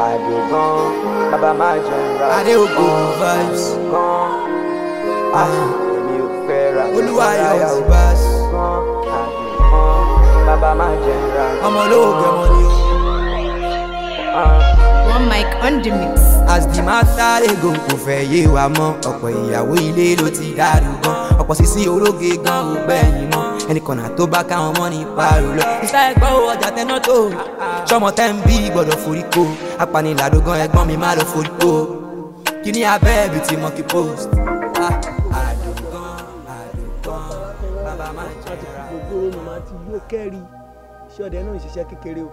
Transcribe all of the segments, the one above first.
àdùgán bàbá máa jẹun ra adé ògo vibes èmi ò fẹ́ ra olúwayọ̀ vibes àdùgán bàbá máa jẹun ra ọmọ olóògbé ọmọ ni o. One mic on the mix. As the matter dey go kò fẹ́ yé wa mọ́ ọ̀pọ̀ ìyàwó ilé ló ti dàrú gan ọ̀pọ̀ sísí oróge gan ò gbẹ̀yìn mọ́ ẹnìkànnà tó bá káwọn mọ́ ní parọ́ lọ. ìsá ẹgbọ́ ọjà tẹná tó sọmọ tẹ́ ń bí gbọ́dọ̀ forí kó apanilàdó gan ẹ̀gbọ́n mi má lọ forí kó kí ní abẹ́ ẹ̀bí tí mo kí post. àdùgán bàbá máa jẹ́ ra. gbogbo ohun máa ti yóò kẹ́rì iṣẹ́ ọdẹ náà ń ṣiṣẹ́ kékeré o.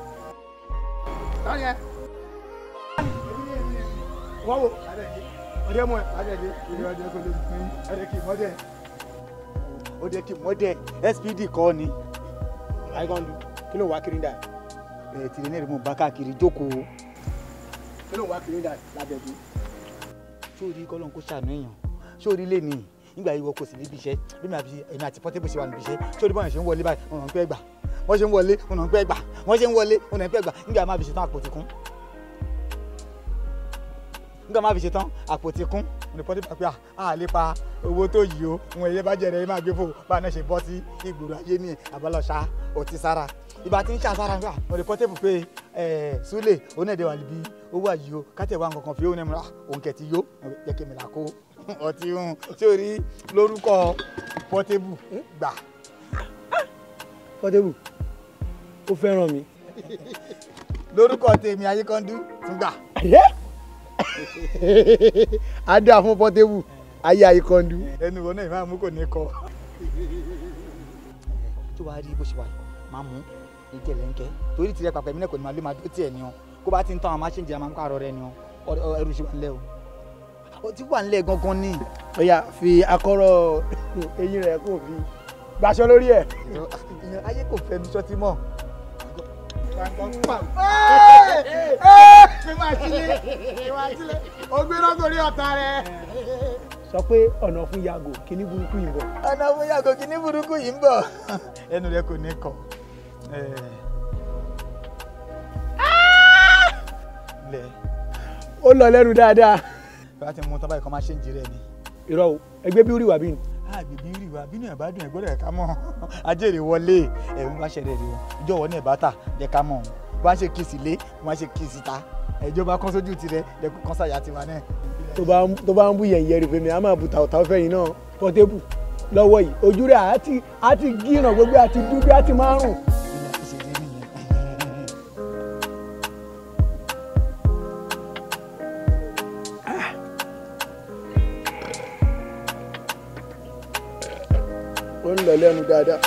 wọ́n wò ọdẹ mọ́ ẹ̀ adẹ́gẹ́ ìlú ọdẹ kò lè pín adẹ́kì mọ́dẹ̀ ọdẹ́kì mọ́dẹ̀ SPD kọ́ ni àìkọ́ndù kí ló wá kiri dà ẹ̀ tìrì náà mo bá káàkiri jókòó kí ló wá kiri dà lábẹ́bí. sóòrí kọ́lọ́n kó ṣàánú èèyàn sóòrí lè ní nígbà yìí wọ́n kò sí níbi iṣẹ́ bí èmi àti Portable ṣe wà níbi iṣẹ́ sóòrí bọ́ọ̀yàn ṣe ń wọlé báyìí ọ̀nà ń pẹ́ gbà wọ́n ṣe ń wọlé ọ̀nà ń pẹ́ gbà wọ́n ṣe ń wọlé ọ̀nà ń pẹ́ gbà nígbà máa fi ṣetán àpótí kún nígbà máa fi ṣetán àpótí kún ní Portable pé a lè pa owó tó yìí o òun ẹ̀yẹ bá jẹ̀rẹ̀ ẹ máa gbé fò bá a náà ṣe bọ́ sí ìgboro ayé ní àbálọ́ṣà ọtí sára ìbá tí ń ṣàṣàrà nígbà wọn ní Portable pé Súlè onídẹ̀ẹ́ wà níbi owó àyè o kátẹ̀wá nǹkan fi ó ní ẹ̀mọ́ra òun kẹ̀ ti yó jẹ́ kí mi là kó ọtí ń tí ò rí lórúkọ Portable gbà. Portable ó fẹ́ràn mi. lórúkọ tèmi Ayékọ́ndú tún gbà. a dá fún Portable ayé Ayékọ́ndú. ẹnu wọn náà ìmáà mú kò ní kọ. tó bá rí bó ṣe wà máa mú ní jẹ̀lẹ́ńkẹ́ torí tirẹ̀ pàpẹ́ mi náà kò ní máa lé máa dó tiẹ̀ ni ọ kó bá ti ń tán àwọn máṣíìnì jẹ́ máa ń pààrọ̀ rẹ ni ọ ẹrù ṣe wà nílẹ̀ o. ó ti wà nílẹ̀ gangan ni. ó yá fi akọ́rọ̀ eyín rẹ̀ kò fi gbaṣọ lórí ẹ̀. ayé kò fẹ́ mi sọ́tí mọ́. ògbéná torí ọ̀tá rẹ̀. sọ pé ọ̀nà fún yàgò kíní burúkú yìí ń bọ̀. ọ̀nà fún yàgò kíní burúkú yìí ń bọ̀. ẹnu rẹ kò ní kọ. ó lọ lẹ́nu dáadáa. bá ti mú tán báyìí kan máa ṣe ń jirẹ ni. irọ́ o ẹgbẹ́ bí ó rí wà bí ni. àgbègbè rí wa bínú ẹ̀ bá dùn ẹ̀ gbọ́dọ̀ ẹ̀ ká mọ̀ ajẹ́rìí wọlé ẹ̀rù bá ṣẹlẹ̀ rí wọn ìjọwọ́ náà bá tà jẹ́ ká mọ̀ bá ṣe kí sí lé bá ṣe kí sí ta ìjọba kan sójú tirẹ̀ lẹ́kùn kan sáyà tiwa náà. tó bá ń bú yẹ̀yẹ́ rẹ̀ fẹ́mi a máa bu tàwọ̀tàwọ̀ fẹ́yìn náà Portable lọ́wọ́ yìí ojú rẹ̀ àti gíràn gbogbo àti dúdú àti márùn. ó ń lọ lẹ́nu dáadáa.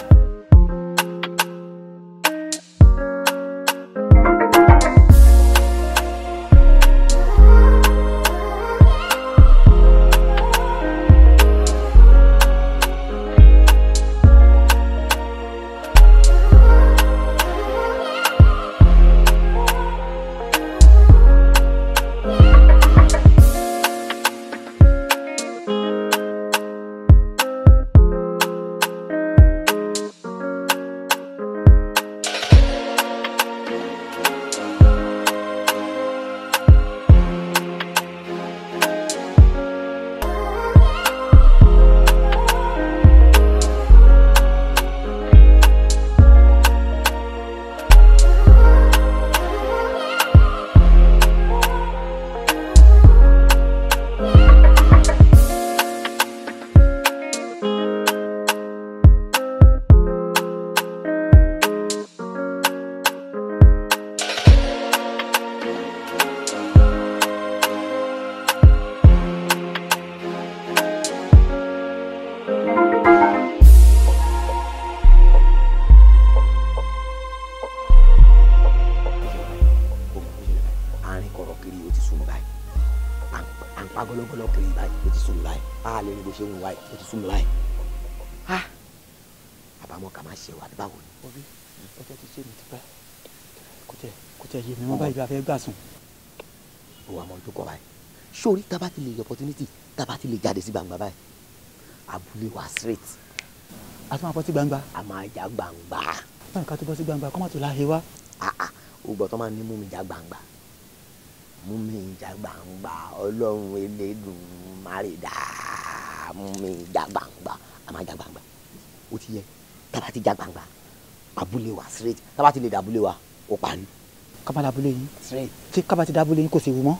gọlọgọlọ kiri báyìí ó ti sùn mí báyìí a lè ní bó ṣe ń wá yìí ó ti sùn mí báyìí ha àbámọ̀ ká máa ṣe wà ní báwo ni. obi ọjọ́ ti ṣe mi ti pẹ́ kò tẹ̀ yé mi wọ́n báyìí bá fẹ́ gbà sùn. ó wà mọ́ tó kọ́ báyìí sórí tábà ti lè yọ opportunity tábà ti lè jáde sí gbangba báyìí abúlé wa straight. a tún máa bọ́ sí gbangba. a máa já gbangba. báyìí ká tó bọ́ sí gbangba kọ́ máa tó láhe wá. ó gbọ́ tó máa ní mú mi já gbangba mú mi jà gbangba ọlọ́run Elédùmarè dá mú mi jà gbangba a máa jà gbangba ó ti yẹ tábà ti jà gbangba abúlé wa straight tábà ti lè dàbúlé wa ó parí. kábàlà abúlé yín straight. tí kábà ti dábúlé yín kò séwu mọ́.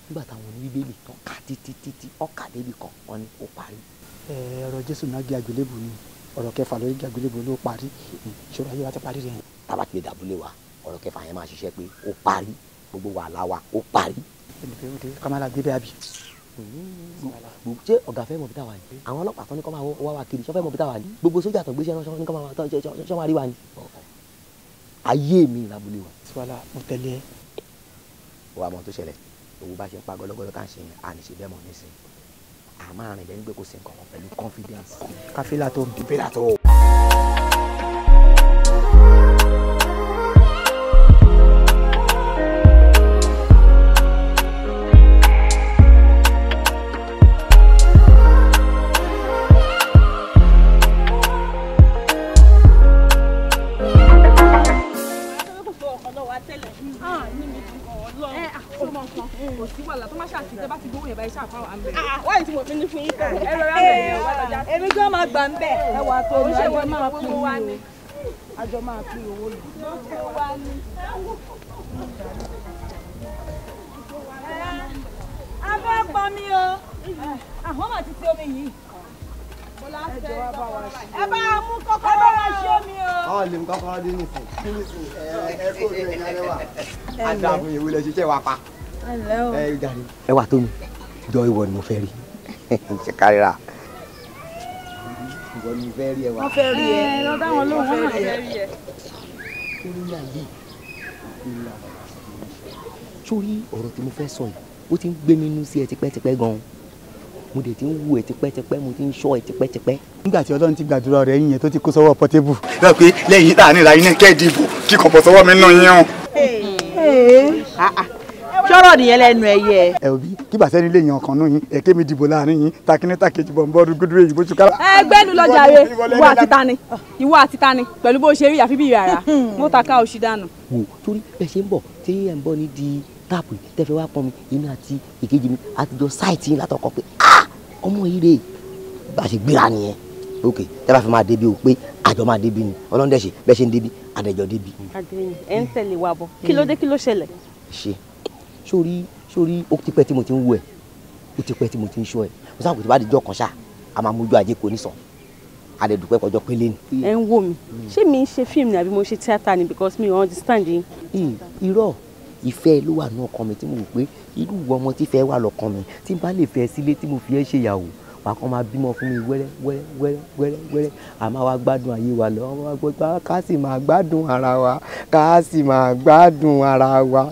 nígbà táwọn oníbíbélì tán ká títí ọkà débi kan wọn ni ó parí. ọ̀rọ̀ Jésù náà gé àgbélébù ni ọ̀rọ̀ kẹfà lórí gé àgbélébù ló parí ìṣòro ayé wa ti parí rẹ̀. tábà ti lè dàbúlé wa ọ̀rọ̀ kẹfà yẹn máa ṣiṣẹ́ pé ó parí gbogbo wàhálà wa ó parí. kámálà débẹ̀ àbí. ṣé ọ̀gá fẹ́ mọ̀ bí táwa ni àwọn ọlọ́pàá tán ní kọ́ máa wá wa kiri ṣọ́ fẹ́ mọ̀ bí táwa ni gbogbo sójà tó gbéṣẹ́ ní kọ́ máa ṣọ́ máa rí wa ni. ayé mi ìlàbúlé wa. sọ́lá mo tẹ̀lé ẹ. wàá mọ̀ tó ṣẹlẹ̀ owó bá ṣe ń pa gọ́lọ́gọ́lọ́ tá à ń ṣe yẹn à ní ṣe bẹ́ẹ̀ mọ̀ nísìn àmọ́ àrùn ìbẹ́ ń gbé kó sí nǹkan kan pẹ̀lú confidence. káfílà tó. ìpínlẹ̀ tó. wáyé tí mo fi ní fún yín tẹ̀. ẹ rọra bẹ̀rẹ̀ wá lọ́jà. èmi gan máa gbà ń bẹ̀. ẹ wà tó ní àjọ máa pín owó ní. àjọ máa pín owó ní. a fẹ́ pọ̀ mi o. àwọn máa ti ṣe omi yìí. ẹ bá a mú kọ́kọ́rọ́ wá ṣe omi o. ọ̀ lè mú kọ́kọ́rọ́ dé nìsín. ẹ kó o ní ẹ̀yà rẹ wà. àdàbò ìwé lè ṣiṣẹ́ wa pa. ẹ wà tó mi jọ ìwọ ni mo fẹ́ rí ṣe kárìíra. ìwọ ni mo fẹ́ rí ẹ wá. wọ́n fẹ́ rí ẹ lọ́dọ̀ àwọn olóhùn wọn náà fẹ́ rí ẹ. sórí ọ̀rọ̀ tí mo fẹ́ sọ yìí ó ti ń gbé mi nú sí ẹ tipẹ́tipẹ́ gan-an mo dẹ̀ ti ń wù ẹ tipẹ́tipẹ́ mo ti ń ṣọ́ ẹ tipẹ́tipẹ́. nígbà tí Ọlọ́run ti gbàdúrà rẹ̀ yín yẹn tó ti kó sọ́wọ́ Portable. yọ pé lẹ́yìn tá a ní ìlàyé ní kẹ́ẹ̀dìbò kí kò bọ̀ sọ́wọ́ mi nù yín o. sọ̀rọ̀ nìyẹn lẹ́nu ẹ yẹ. ẹ òbí kí bàtẹ́ nílé yan ọkàn nù yín ẹ̀kẹ́ mi dìbò láàrin yín takinita kejì bọ̀ ń bọ́ gúdúrú èyí bó ṣe kára. ẹgbẹ́nu lọ́jà rẹ ìwọ àti tani pẹ̀lú bó ṣe rí àfi bí ìrara mo ta ká oṣù dànù. wò torí bẹ́ẹ̀ ṣe ń bọ̀ tí ẹ̀ ń bọ̀ ní di táàpù tẹ́fẹ́ wá pọn mi èmi àti ìkejì mi àtijọ́ sáìtì yín látọkọ pé ọmọ yìí rè bá a ṣe gbéra nìyẹn ok tẹ́ bá fi máa débi o pé àjọ máa débi ni ọlọ́dẹ̀ṣe bẹ́ẹ̀ ṣe ń débi àdẹ̀jọ́ débi. àdéhùn ẹ̀ ń tẹ̀lé wa bọ̀ kí ló dé kí ló ṣẹlẹ̀. ṣe sórí ó ti pẹ́ tí mo ti ń wú ẹ̀ ó ti pẹ́ tí mo ti ń ṣọ́ ẹ̀ mo sábà kò tí bá di jọ́ kan ṣá a máa mójú ajé kò ní sàn a lè dúpẹ́ kọjọ́ pélé ni. ẹ ń wò mí ṣé mi ń ṣe fíìmù ni àbí mo ṣe tíátà ni because mi ò understand yín. irọ́ ìfẹ́ ló wà ní ọkàn mi tí mo rò pé irú ọmọ tí fẹ́ wà lọ́kàn mi tí n bá lè fẹ́ sílé tí mo fi ẹ́ ṣèyàwó wà kàn máa bímọ fún mi wẹ́rẹ́ a máa wá gbádùn ayé wa lọ ká sì máa gbádùn ara wa ká sì máa gbádùn ara wa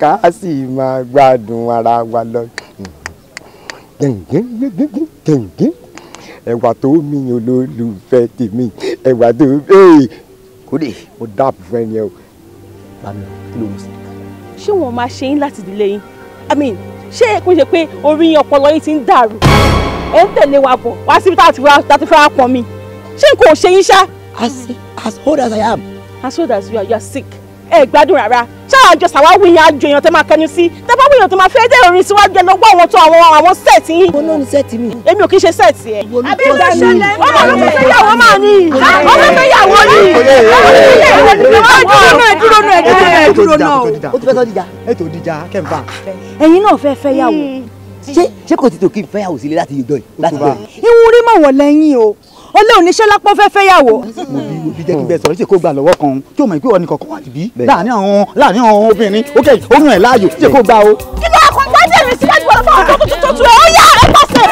ká sì máa gbádùn ara wa lọ. ẹwà tó mi olólùfẹ́ tèmi ẹwà tó kó lè mo dáàbò fún ẹni ẹ o. bàmí kí ló ń sè. ṣé wọn máa ṣe yín láti ìdílé yín I mean ṣé kò ṣe pé orí ọpọlọ yín ti ń dàrú ẹ ń tẹ̀lé wa bọ̀ wá síbi tá a ti fẹ́ pọn mi ṣé n kò ṣe yín ṣá. as old as I am. as old as you are sick ẹ gbádùn rárá ṣáà àjọ sàwáwí yẹn àjọ èèyàn tẹ máa kẹnu sí tẹ bá wíyàn tó máa fẹ́ dé orin síwájú ẹ lọ́wọ́ àwọn tó àwọn sẹ́ẹ̀tì yín. mo náà ní sẹ́ẹ̀tì mi. èmi ò kí ń ṣe sẹ́ẹ̀tì ẹ. àbí ìgbà ṣẹlẹ̀ ọmọ ló fẹ́ yàwó máa ní ọmọ fẹ́ yàwó ní dúró náà. ó ti fẹ́ sọ díjà. ètò ìdíjà kẹ́ńfà. ẹ̀yin náà fẹ́ fẹ́ yàwó. ṣé kò ti tò kí n fẹ́ yàwó sílé láti yọjọ́ yìí láti jọ yìí. ìwúrí rí mọ̀ wọ̀ lẹ́yìn o olè oníṣẹ́ lápọ̀ fẹ́ fẹ́ yàwó. mo bí jẹ́ kí n bẹ sọ̀rọ̀ ṣe kó gbà lọ́wọ́ kan tí o mọ̀ pé wọ́n ní kọ̀ọ̀kan wà níbí láàrin àwọn obìnrin ok ó yàn ẹ̀ láàyò ṣe kó gbà o. kí ló kọ́ wájú ẹ̀mí síwájú ọ̀rọ̀ fún ọ̀tún tuntun ẹ̀ ó yá ẹ̀ pàṣẹ.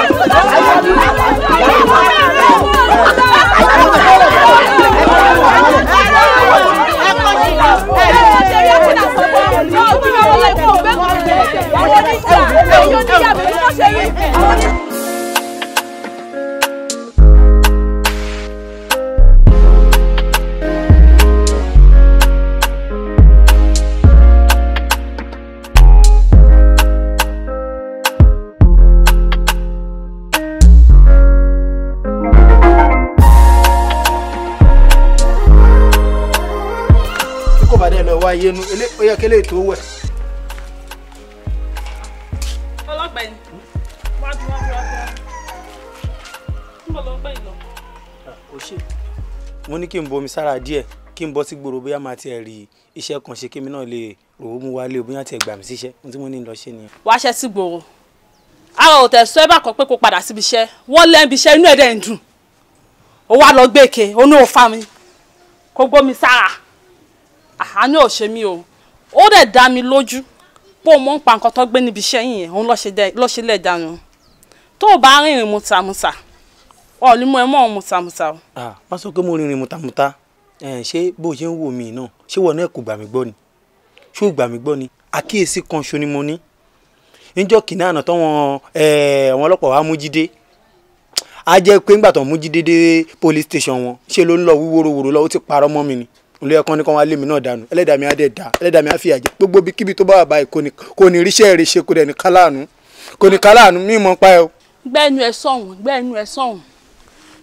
wá yénu ó yẹ kélé tó wẹ̀ mo ní kí n bomi sára díẹ̀ kí n bọ́ sí gbòòrò bóyá máa tiẹ̀ rí iṣẹ́ kan ṣe kí mi náà lè rò ó mú wálé o bóyá tiẹ̀ gbà mí síṣẹ́ ohun tí mo ní lọ ṣe nìyẹn. wàá ṣe sí gbòòrò ara ò tẹ̀ sọ ẹ bá kọ pé kó padà síbi iṣẹ́ wọ́n lẹ́bi iṣẹ́ inú ẹ̀ dẹ̀ ń dùn ó wá lọ gbé èké ó ní ò fa mi kó gbómi sára àánú ò ṣe mí o ó dẹ̀ dá mi lójú pé òun mọ̀ ń pa nǹkan tó gbé níbi iṣẹ́ yìnyẹn òun lọ́ṣẹ́ lẹ̀ dànù tó o bá rìnrìn mùtàmùtà ọ̀ ní mo ẹ mọ̀ ọ́n mùtàmùtà o. má sọ pé mo rìnrìn mùtàmùtà ṣé bó ṣe ń wò mí náà ṣé wọ́n náà kò gbà mí gbọ́ ni ṣé ò gbà mí gbọ́ ni àkíyèsí kan ṣo ni mo ní níjọ́ kìnnà àná tọ́wọ́n àwọn ọlọ́pàá wa mú Jídé a jẹ́ pé ńgbà tó mú Jídé dé police station wọn ṣé ló ń lọ wíwòrowòro lọ ó ti parọ́ mọ́ mi ni olú ẹ̀kọ́ ní kán wá lé mi náà dànù ẹlẹ́dàá mi á dẹ̀ dá ẹlẹ́dàá mi á fìyà jẹ gbogbo bí kíbi tó bá wà báyìí kò ní ríṣẹ́ rẹ̀ ṣe kò dẹ̀ ní káláàánú mí mọ́ pa ẹ́ o. gbẹ́nu ẹ sọ̀hún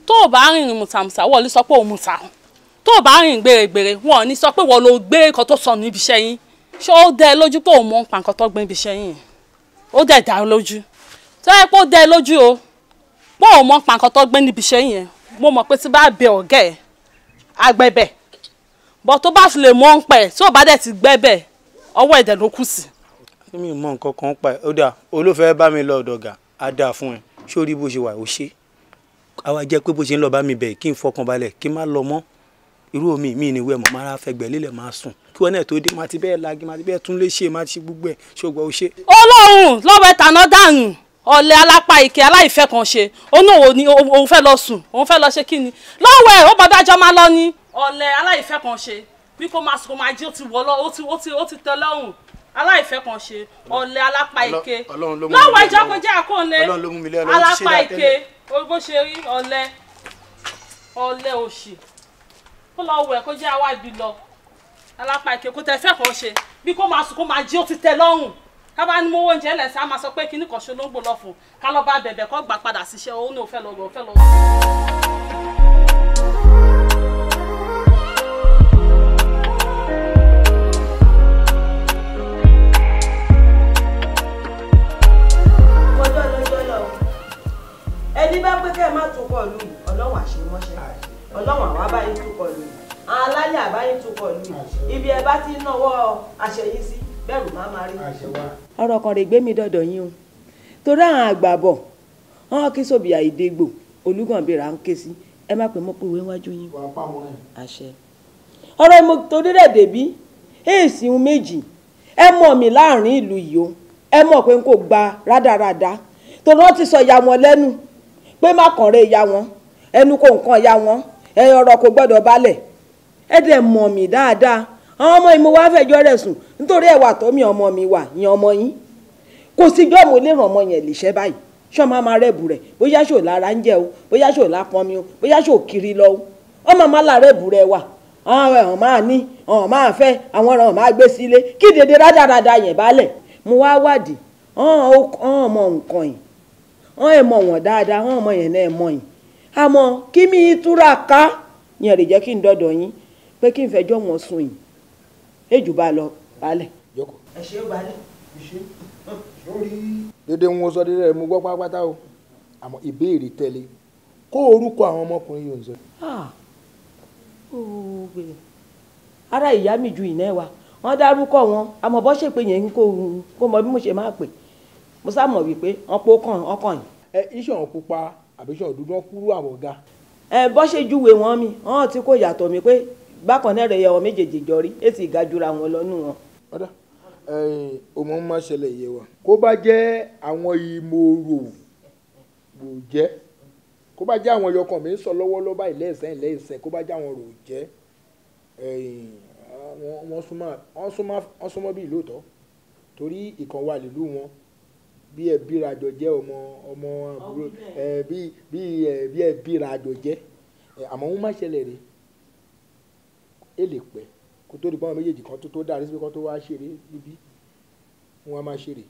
tó o bá rìnrìn mùtàmùtà wọ́n lè sọ pé òun mùtà tó o bá rìn gbèrègbèrè wọn ò ní sọ pé wọ́n ló gbé nǹkan tó sọnù níbi iṣẹ́ yín ṣé ó dẹ lójú pé òun mọ̀ ń pa nǹkan tó gbé níbi iṣẹ́ yín ó dẹ̀ dá lójú tó yẹ pé ó dẹ lójú o pé òun mọ̀ ń pa nǹkan tó gbé níbi iṣẹ́ yín mo mọ̀ pé tí bá bẹ ọ̀gá ẹ̀ agbẹ́bẹ̀ bọ́ tó bá fi lè mọ̀ ń pẹ̀ tí ò bá dẹ̀ ti gbẹ́bẹ̀ ọwọ́ ẹ̀dẹ̀ ló kù sí. mi mọ nǹkan kan pa ẹ ó dà olófẹ́ bá mi lọ ọ̀dọ̀gà á dáa fún ẹ sórí bó ṣe wà ó ṣe àwa jẹ́ pé bó ṣe ń lọ bá mi bẹ̀ kí n fọkàn balẹ̀ kí n má lọ mọ́ irú omi mi ni wẹ́ẹ̀ mọ̀ máa fẹ́ gbẹ̀ lélẹ̀ máa sùn kí wọ́n náà tó dé máa ti bẹ́ẹ̀ lagi máa ti bẹ́ẹ̀ tún lè ṣe máa ti ṣe gbogbo ẹ̀ ṣògbọ́n ó ṣe. Ọlọ́run lọ́wọ́ ẹ̀tàná dànù ọ̀lẹ́ alápá ike aláìfẹ́ kan ṣe onóòwò ni òun fẹ́ lọ sùn òun fẹ́ lọ ṣe kí ni lọ́wọ́ ẹ̀ ó bọ́dájọ́ máa lọ ní ọ̀lẹ́ aláìfẹ́ kan ṣe bí kò máa sùn kò máa jí ó ti wọ́ lọ ó ti tẹ lọ́rùn aláìfẹ́ kan ṣe ọ̀lẹ́ alápá ike lọ́wọ́ ìjọkọjẹ́ àkóńlé alápá ike bó ṣe rí ọ̀lẹ́ òṣì kó lọ wẹ̀ kó jẹ́ àwa ibi lọ alápá ike kó tẹ fẹ́ kàn ṣe bí kò máa sùn kó máa jí ó ti tẹ lọ́rùn ká bá ní mowó oúnjẹ lẹ̀sẹ̀ á máa sọ pé kíní kan ṣe ló ń gbò lọ fún ká lọ bá bẹ̀bẹ̀ kó gbà padà síṣẹ́ òun ní òfẹ́ lọ. ẹni bá pé kẹ́ ẹ má tún kọ lù ọlọ́wọ̀n àṣemọ́ṣẹ́ ọlọ́wọ̀n àwọn abáyé tún kọ lù àwọn alálẹ̀ àbáyé tún kọ lù ibi ẹ bá ti náwó àṣẹyìn sí bẹ́ẹ̀rù máa rí. ọ̀rọ̀ kan rè gbé mi dọ̀dọ̀ yín o torí àwọn àgbà bọ̀ wọn kí sóbì àìdégbò olúgànbèrà ń ké sí ẹ má pè mọ́ pé ìwé wájú yín. àṣẹ ọ̀rọ̀ mo torí rẹ̀ débí èsì ń méjì ẹ mọ̀ mi láàrin ìlú yìí o ẹ mọ̀ pé n kò gba rádaràda torí wọ́n ti sọ ìyá wọn lẹ́nu pé má kàn rè ìyá wọn ẹnu kò nǹkan ìyá wọn ẹ ọ̀rọ̀ kò gbọ́dọ̀ balẹ̀ ẹ dẹ̀ mọ̀ mi dáadáa àwọn ọmọ ìmú wa fẹjọ́ rẹ̀ sùn nítorí ẹ̀wà tó mi ọmọ mi wà yan ọmọ yín kò síjọ́ mo lè ràn ọmọ yẹn léṣẹ́ báyìí ṣọ́ máa rẹ̀bù rẹ̀ bóyá ṣò lára ń jẹ o bóyá ṣò lápọn mi o bóyá ṣò kiri lọ o ọmọ máa la rẹ̀bù rẹ̀ wà àwọn ẹ̀hàn máa ní ọ̀hàn máa fẹ́ àwọn ọ̀hàn máa gbé sílé kí dédé rádaràda yẹn balẹ̀ mo wá wádìí ọ̀hàn ọmọ nǹkan yìí ọ̀hàn ẹ̀ mọ̀ wọ̀n dáadáa ọ̀hàn ọmọ yẹn náà mọ̀ yìí àmọ́ kí mi túra ká yẹn rè jẹ́ kí n dọ́dọ̀ yín pé kí n fẹjọ́ wọn sùn yìí èjù bá lọ balẹ̀. ẹ ṣe ó balẹ̀. dédé ń wo sọ dédé rẹ mo gbọ́ pátápátá o àmọ́ ìbéèrè tẹ̀lé kó orúkọ àwọn ọmọkùnrin yóò ń sọ. ara ìyá mi ju ìná wa wọ́n dárúkọ wọn àmọ́ bọ́ ṣe pé yẹn kó mọ bí mo ṣe máa pè mo sá mọ̀ wípé wọ́n pé ọkàn yìí. iṣẹ́ wọn pupa àbí iṣẹ́ òdúdú wọn kúrú àwọn ọ̀gá. bọ́ ṣe júwe wọn mi wọ́n ti kó yàtọ̀ mi pé bákan náà rẹ̀ yẹ wọn méjèèjì jọ rí èsì ìgajura wọn lọ́nù wọn. ọ̀dà ọmọ máa ṣẹlẹ̀ yẹ wa kó bá jẹ́ àwọn ìmọ̀ọ́rò rò jẹ́ kó bá jẹ́ àwọn yọkàn mi ń sọ lọ́wọ́lọ́wọ́ báyìí lẹ́ẹ̀sẹ̀ kó bá jẹ́ àwọn rò jẹ́ wọ́n súnmọ́ bí lóòótọ́ torí ìkan wà nílùú wọn bí ẹbí rajọ jẹ́ ọmọ àbúrò bí ẹbí rajọ jẹ́ àmọ́ wọ́n má ṣẹlẹ̀ rèé èlè pẹ́ kó tó di báwọn méjèèjì kan tó dárí síbi kan tó wá ṣeré níbí wọn á máa ṣeré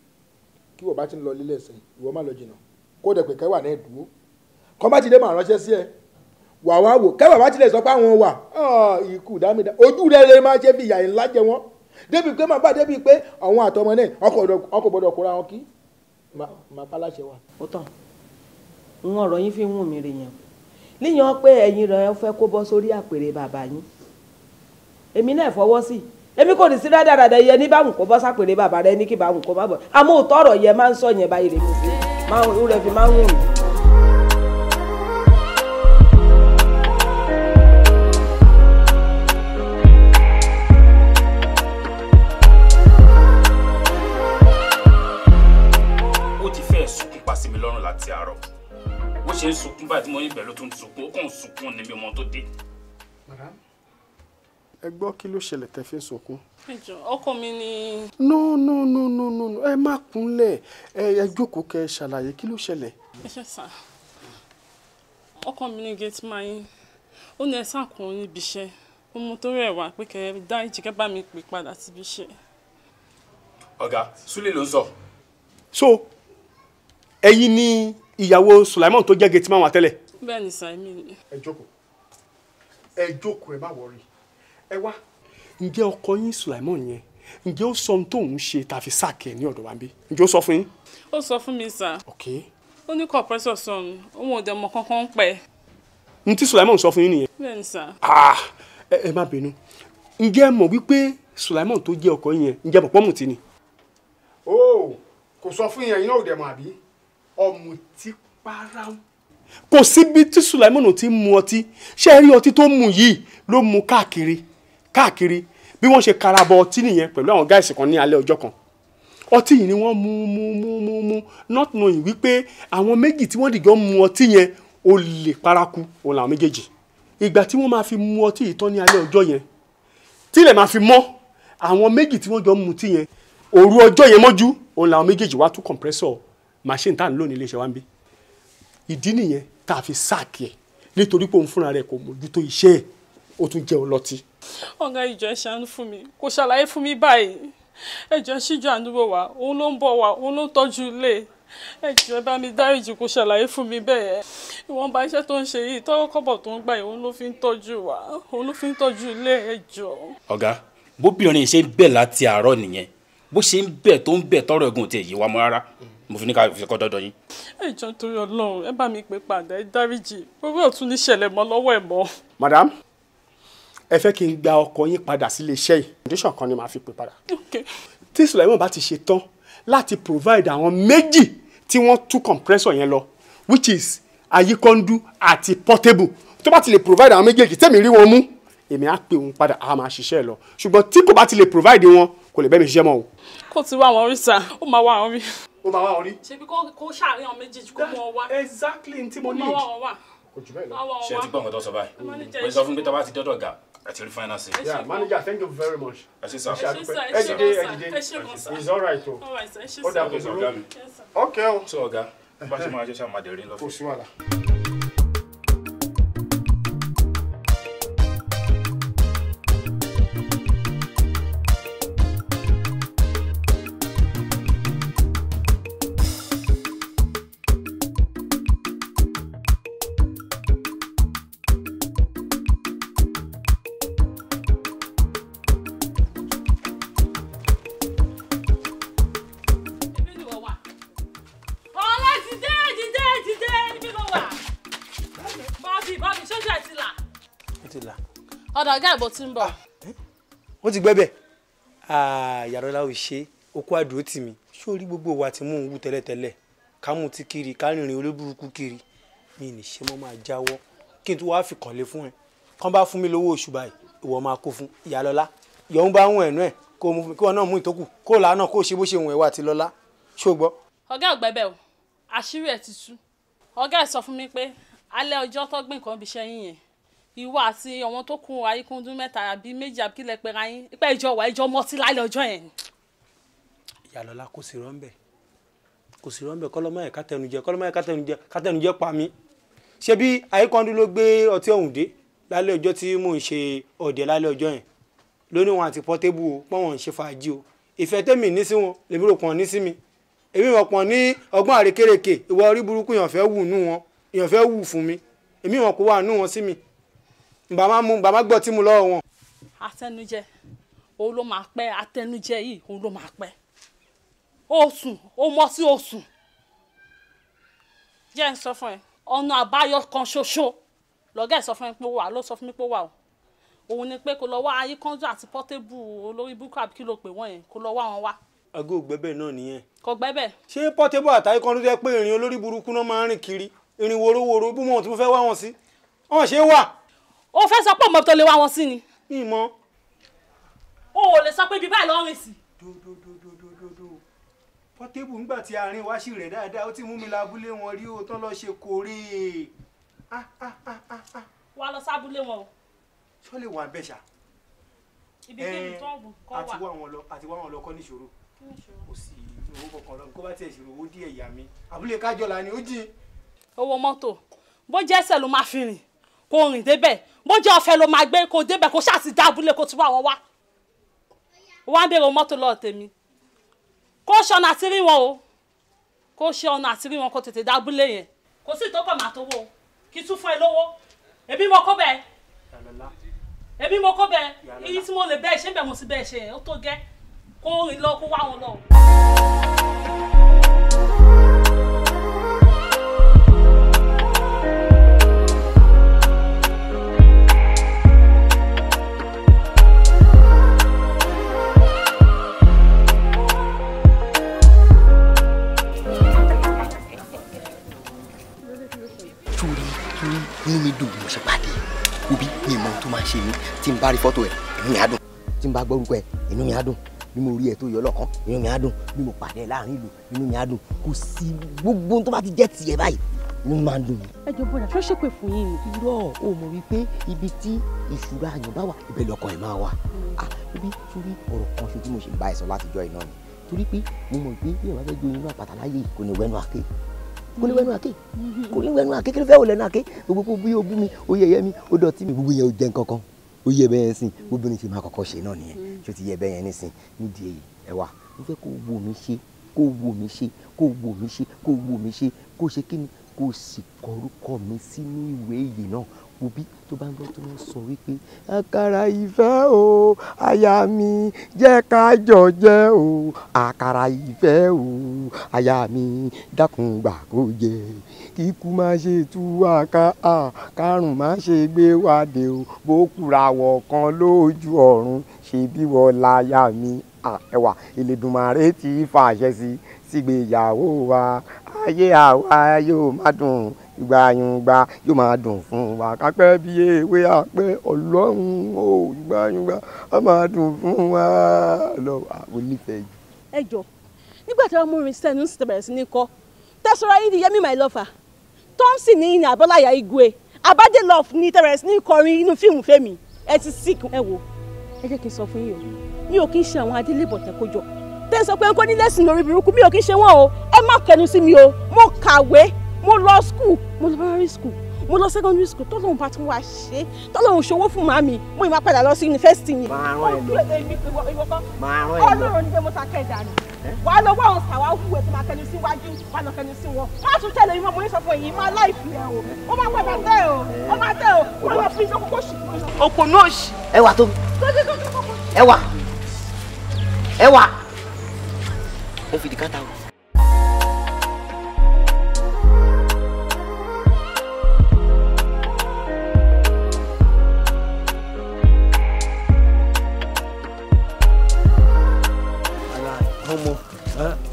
kí wọ́n bá ti ń lọ lílẹ̀ sẹ́yìn ìwọ má lọ jìnnà kó dẹ̀ pé kẹwàá náà dúró kọ́ bá ti dé máa ránṣẹ́ sí ẹ wà wá wò kẹwàá bá ti lè sọ pé àwọn wà ikú dámídá ojú rẹ lè máa ṣe fi ìyà ńlá jẹ wọn débi pé máa bá débi pé àwọn àtọmọ náà ọkọ̀ gbọ́dọ̀ kóra wọn kí máa pa láṣẹ wa. ó tán ń ọ̀rọ̀ yín fi ń wù mí rè yẹn níyàn pé ẹ̀yin rẹ̀ fẹ́ kó bọ́ sórí àpèrè bàbá yín èmi náà fọwọ́ sí èmi kò ní sí rádaràdà yẹ ní báwọn kó bọ́ sápèrè bàbá rẹ ní kí báwọn kó má bọ̀ àmọ́ òótọ́ ọ̀rọ̀ yẹn máa ń sọ yẹn báyìí rẹ̀ mi fi máa ń wù mí. sí mi lọ́rùn láti àárọ̀ bó ṣe ń sunkún báyìí tí mo ní bẹ̀rẹ̀ ló tún sunkún ó kàn ń sunkún ní mi ọmọ tó dé. madam ẹ gbọ́ kí ló ṣẹlẹ̀ tẹ́ fi ń sunkún. ẹjọ ọkọ mi ni. no ẹ má kúnlẹ̀ ẹ jókòó kẹ́ ẹ ṣàlàyé kí ló ṣẹlẹ̀. ẹ ṣe sà ọkọ mi ní gate máa yín ó ní ẹ sàkún níbi iṣẹ́ ọmọ tó rẹ̀ wá pé kẹ́ ẹ dá ìjìká bá mi pè padà síbi iṣẹ́. ọ̀gá Súlè ló ń sọ. so ẹ̀yin ni ìyàwó Sulaimon tó jẹ́ gate man wà tẹ́lẹ̀. bẹ́ẹ̀ ni sàmì ni. ẹ jókòó ẹ má wọrí ẹ wá ǹjẹ́ ọkọ yín Sulaimon yẹn ǹjẹ́ ó sọ ohun tóun ṣe tàfi sáàkì ẹ̀ ní ọ̀dọ̀ wa ń bí ǹjẹ́ ó sọ fún yín. ó sọ fún mi sà. ok. ó ní compressor sọnù òun ò dẹ̀ mọ̀ kankan pẹ́. n tí Sulaimon sọ fún yín nìyẹn. bẹ́ẹ̀ ni sà. ẹ má bínú ǹjẹ́ ẹ mọ̀ wípé Sulaimon tó jẹ́ ọkọ yín yẹn ǹjẹ́ pọ̀pọ́ mùtí ni. ó kò sọ fún yín náà ò dẹ̀ mọ̀ àbí ọ̀mùtí para. kò síbi tí Sulaimon ti mu ọtí ṣé ẹ rí ọtí tó mu yìí ló mu káàkiri bí wọ́n ṣe karabọ ọtí nìyẹn pẹ̀lú àwọn gáàsì kan ní alẹ́ ọjọ́ kan ọtí yìí ni wọ́n mu not knowing wípé àwọn méjì tí wọ́n dìjọ́ mu ọtí yẹn ó lè paraku òun làwọn méjèèjì ìgbà tí wọ́n máa fi mu ọtí yìí tán ní alẹ́ ọjọ́ yẹn tílẹ̀ máa fi mọ́ àwọn méjì tí wọ́n jọ mu ọtí yẹn òru ọjọ́ yẹn mọ́jú òun làwọn méjèèjì wá tú compressor machine tá à ń lò ní iléeṣẹ́ wa ń bí ìdí nìyẹn tá a fi sáàkì ẹ̀ nítorí pé òun fúnra rẹ̀ kò mójútó iṣẹ́ ẹ̀ ó tún jẹ́ ọlọ́tí. ọ̀gá ìjọ ẹ ṣàánú fún mi kò ṣàlàyé fún mi báyìí ẹjọ́ ṣíjú àdúgbò wa òun ló ń bọ̀ wá òun ló ń tọ́jú ilé ẹjọ́ ẹ bá mi dáríjì kò ṣàlàyé fún mi bẹ́ẹ̀ ìwọ̀nba iṣẹ́ tó ń ṣe yìí tọ́wọ́ kọ́bọ̀ tó ń gbà yìí òun ló fi ń tọ́jú wa òun ló fi ń tọ́jú ilé ẹjọ́. ọ̀gá bóbìnrin ṣe ń bẹ̀ láti àárọ̀ nìyẹn bó ṣe ń bẹ̀ tó ń bẹ̀ tọrọ ẹ̀gùn tiẹ̀ yìí wá mọ́ rárá mo fi ní ká fi kọ́ dọ́dọ̀ yín. ẹjọ́ torí Ọlọ́run ẹ bá mi pè padà ẹ dáríjì owó ọ̀tún ní ṣẹlẹ̀ mọ́ lọ́wọ́ ẹ̀ mọ́. madam ẹ fẹ́ kí n gba ọkọ yín padà sílé iṣẹ́ yìí condition kan ni màá fi pè padà. tí Sulaimon bá ti ṣe tán láti provide àwọn méjì tí wọ́n tú compressor yẹn lọ which is Ayíkọ́ndú àti Portable tó bá ti lè provide àwọn méjèèjì tẹ́mi rí wọn mú èmi á pè wọn padà á máa ṣiṣẹ́ lọ ṣùgbọ́n tí kò bá ti lè provide wọn kò lè bẹ́ẹ̀ mi ṣiṣẹ́ mọ́ o. kò ti wá àwọn rí sá ó máa wá àwọn rí. ó máa wá àwọn rí. ṣebí kó ṣàárín àwọn méjèèjì kó mú ọ wá. exactly n tí mo need. kò jù bẹ́ẹ̀ lọ. ṣé ẹ ti gbọ́ nǹkan tó sọ báyìí mo sọ fún pé tó bá ti dọ́dọ̀ ga àti rí finance. yeah manager thank you very much. ẹ ṣe sá. ẹ dìde it's all right o. ó dà kó dúró. ok o. sọ ọ̀gá bá ṣe máa ṣe ṣáà máa dẹ̀ rí lọ. kò sí wàhálà. ọ̀dọ̀ ọ̀gá ìbò tí ń bọ̀. wọ́n ti gbẹ́bẹ̀ Yàrọ́lá ò ṣe okó àdúró tì mí sórí gbogbo wa tí mò ń wú tẹ́lẹ̀tẹ́lẹ̀ ká mú ti kiri ká rìnrìn olóburúkú kiri mi ní ṣe mọ́ máa jáwọ́ kí n tún wá fi kànlé fún ẹ kán bá fún mi lówó oṣù báyìí ìwọ máa kó fún Ìyálọ́lá yọ̀hún bá ń ẹ̀nú ẹ̀ kó wọn náà mú ìtókù kó là náà kó ṣe bó ṣe wọ̀n ẹ̀wà àti lọ́lá ṣó gbọ́. ọ̀gá ọ̀gbẹ́bẹ̀ o àṣírí ẹ̀ ti tú ọ̀gá ẹ̀ sọ fún mi pé alẹ́ ọjọ́ tó gbé nǹkan bí iṣẹ́ yín yẹn ìwọ àti àwọn tó kún Ayíkúndú mẹ́ta àbí méjì àbí kílẹ̀ pẹ̀ra yín pé ìjọ wà ìjọ mọ́tí lálẹ́ ọjọ́ yẹn. Ìyálọ́lá kò sí rọ́ńbẹ́ kọ́lọ́mọ́ ẹ̀ kátẹnujẹ pa mí ṣé bí Ayíkúndú ló gbé ọtí ọ̀hún dé lálẹ́ ọjọ́ tí mò ń ṣe ọ̀dẹ̀ lálẹ́ ọjọ́ yẹn lóní wọn àti Portable o pọ́n wọn ń ṣe fàájì o ìfẹ́ tẹ́mi ní sí wọn lèmi rò pọ́n ní sí mi èmi mọ̀ pọ́n ní ọgbọ́n àrékèrèké ìwọ orí burúkú èèyàn fẹ́ wù nú wọn èèyàn fẹ́ wù fún mi èmi mọ̀ kó wà nú wọn sí mi bàmá gbọ́ tí mo lọ́wọ́ wọn. àtẹnujẹ òun ló máa pẹ́ àtẹnujẹ yìí òun ló máa pẹ́ ó sùn ó mọ́ sí ó sùn jẹ́ ń sọ fún ẹ ọ̀nà àbáyọ kan ṣoṣo lọ́gẹ́ sọ fún mi pé ó wà ló sọ fún mi pé ó wà o òun ni pé kó lọ wá ayíkánjú àti pọ́tébù olórí búkú àbí kí ló pè wọ́n yẹn kó lọ wá wọn wá. aago gbẹ́bẹ̀ náà nìyẹn. kò gbẹ́bẹ̀. ṣé pọ́tébù àtàyè kan ló jẹ́ pé ìrìn olórí burúkú náà máa ń rìn kiri ìrìn worowóró bí wọn tí mo fẹ́ wá wọn sí wọn ṣe wà. ó fẹ́ sọ pé ọmọ tó lè wá wọn sí ni. ìmọ̀. o ò lè sọ pé ibi báyìí lọ́ọ́ rìn sí. pọ́tébù ńgbà tí àárín wá sí rẹ̀ dáadáa ó ti mú mi lábúlé wọn rí o tán lọ ṣe kórè. wà lọ sábúlé wọn o. ṣọ́ lè wà bẹ́ẹ̀ ṣá. ibi kébi tó ń kọ́ wà. àti wá wọn lọ kọ́ níṣòro kò sí owó kankan lọ kó bá tiẹ̀ ṣòro owó díẹ̀ ìyá mi àbúlé kájọlá ni ó jìn. owó mọ́tò bó jẹ́ ẹsẹ̀ ló máa fi rìn kó rìn débẹ̀ bó jẹ́ ọ̀fẹ́ ló máa gbé kó débẹ̀ kó ṣáà ti dá abúlé kó ti wá wọn wá. wọ́n á bèrè mọ́tò lọ́ọ̀ tèmi kó ṣọ̀nà àti rí wọn o kó ṣe ọ̀nà àti rí wọn kó tètè dá abúlé yẹn kò sí ìtókọ̀ màá tó wò kí tún fún ẹ lówó ẹbí mo kó bẹ́ẹ̀ ẹbí mo kó bẹ́ẹ̀ iye tí mo lè bẹ́ẹ̀ ṣé bẹ́ẹ̀ mo sì bẹ́ẹ̀ ṣe yẹn ó tó gẹ́ kó rìn lọ kó wá wọn lọ. inú mi dùn mo ṣe pàdé òbí mi mọ ohun tó máa ń ṣe mí tí n bá rí fọ́tò ẹ̀ inú mi á dùn tí n bá gbọ́ orúkọ ẹ̀ inú mi á dùn bí mo rí ẹ̀ tó yọ lọ́kàn inú mi á dùn bí mo pàdé ẹ̀ láàrin ìlú inú mi á dùn kò sí gbogbo ohun tó bá ti jẹ́ tiẹ̀ báyìí inú mi máa ń dùn mí. ẹ jọ bọ́dà tó ṣépè fún yín ni. irọ́ o mọ̀ wípé ibi tí ìṣúra àyàn bá wà ibẹ̀ lọ́kàn ẹ̀ máa wà ibi torí ọ̀rọ̀ kan ṣe tí mo ṣe ń bá ẹ sọ látijọ́ iná ni torí pé mo mọ̀ pé bí ìwà fẹ́ jó inú àpáta láyé kò ní wẹ́nu àké kò ní wẹ́nu àké kò ní wẹ́nu àké kí ló fẹ́ wò lẹ́nu àké gbogbo kó bí ogún mi ó yẹyẹ mi ó dọ̀tí mi gbogbo yẹn ó jẹ́ nǹkankan ó yẹ bẹ́ẹ̀ sìn gbogbo ní ṣe máa kọ́kọ́ ṣe náà nìyẹn ṣó ti yẹ bẹ́ẹ̀ yẹn nísìn nídìí èyí ẹ wà mo fẹ́ kó wò mí ṣe kó wò mí ṣe kó wò mí ṣe kó wò mí ṣe kó ṣe kí ni kó sì kọ orúkọ mi sínú ìwé yìí náà òbí tó bá ń gbọ́ tó ń sọ wípé àkàrà ìfẹ́ o aya mi jẹ́ ká jọ jẹ o àkàrà ìfẹ́ o aya mi dákun gbà kó jẹ kíkú má ṣe tú wa ká kárùn má ṣe gbé wa dé o bó kúrawọ̀ kan lójú ọ̀run ṣe bí wọ́n láyà mi ẹwà Elédùmarè ti fàṣẹ sí sígbéyàwó wa ayé àwa yóò má dùn ìgbàyùngbà yóò máa dùn fún wa kápẹ́ bí ewé àpẹ́ ọlọ́run ó ìgbàyùngbà ó máa dùn fún wa lọ́wọ́ àwọn onífẹ̀ẹ́ yìí. ẹ jọ nígbà tí wọn mú mi sẹ́nu sí bẹ̀rẹ̀ sí ní kọ́ tẹsọra yìí di Yẹmí my lover Thompson ní ìní Abọ́láyà Igwe Abade love ní tẹ̀rẹ̀ sí ní kọrin inú fíìmù Fẹ́mi ẹ ti sick. ẹ wo ẹ jẹ́ kí n sọ fún yín o mi ò kí ń ṣe àwọn adélébọ̀ tẹ́kọ́jọ tẹ́ ẹ sọ pé ń kọ́ ní lẹ́sìn lórí burúkú mi ò kí ń ṣe wọ́n o ẹ má kẹnu sí mi o mo kàwé mo lọ school mo lọ primary school mo lọ secondary school tọ́lọ́hún bá tún wá ṣe tọ́lọ́hún ṣòwò fún màmí mo ì máa padà lọ sí yunifásitì yìí. máa rán ẹ lọ máa rán ẹ lọ ọlọ́run ní pé mo ta kẹ́ẹ̀dá ni wà á lọ wá àwọn sàwá hùwẹ̀ tó máa kẹnu síwájú wà á lọ kẹnu sí wọn má tún tẹ̀lé ìmọ̀ mo ní sọ fún èyí máa láìpì ẹ̀ o ó máa padà tẹ̀ o ó máa tẹ̀ o wọ́n lọ fi iṣẹ́ kókó ṣì. òpò náà ṣì. ẹ wà tó ẹ wà ẹ wà ó fi di kátà o.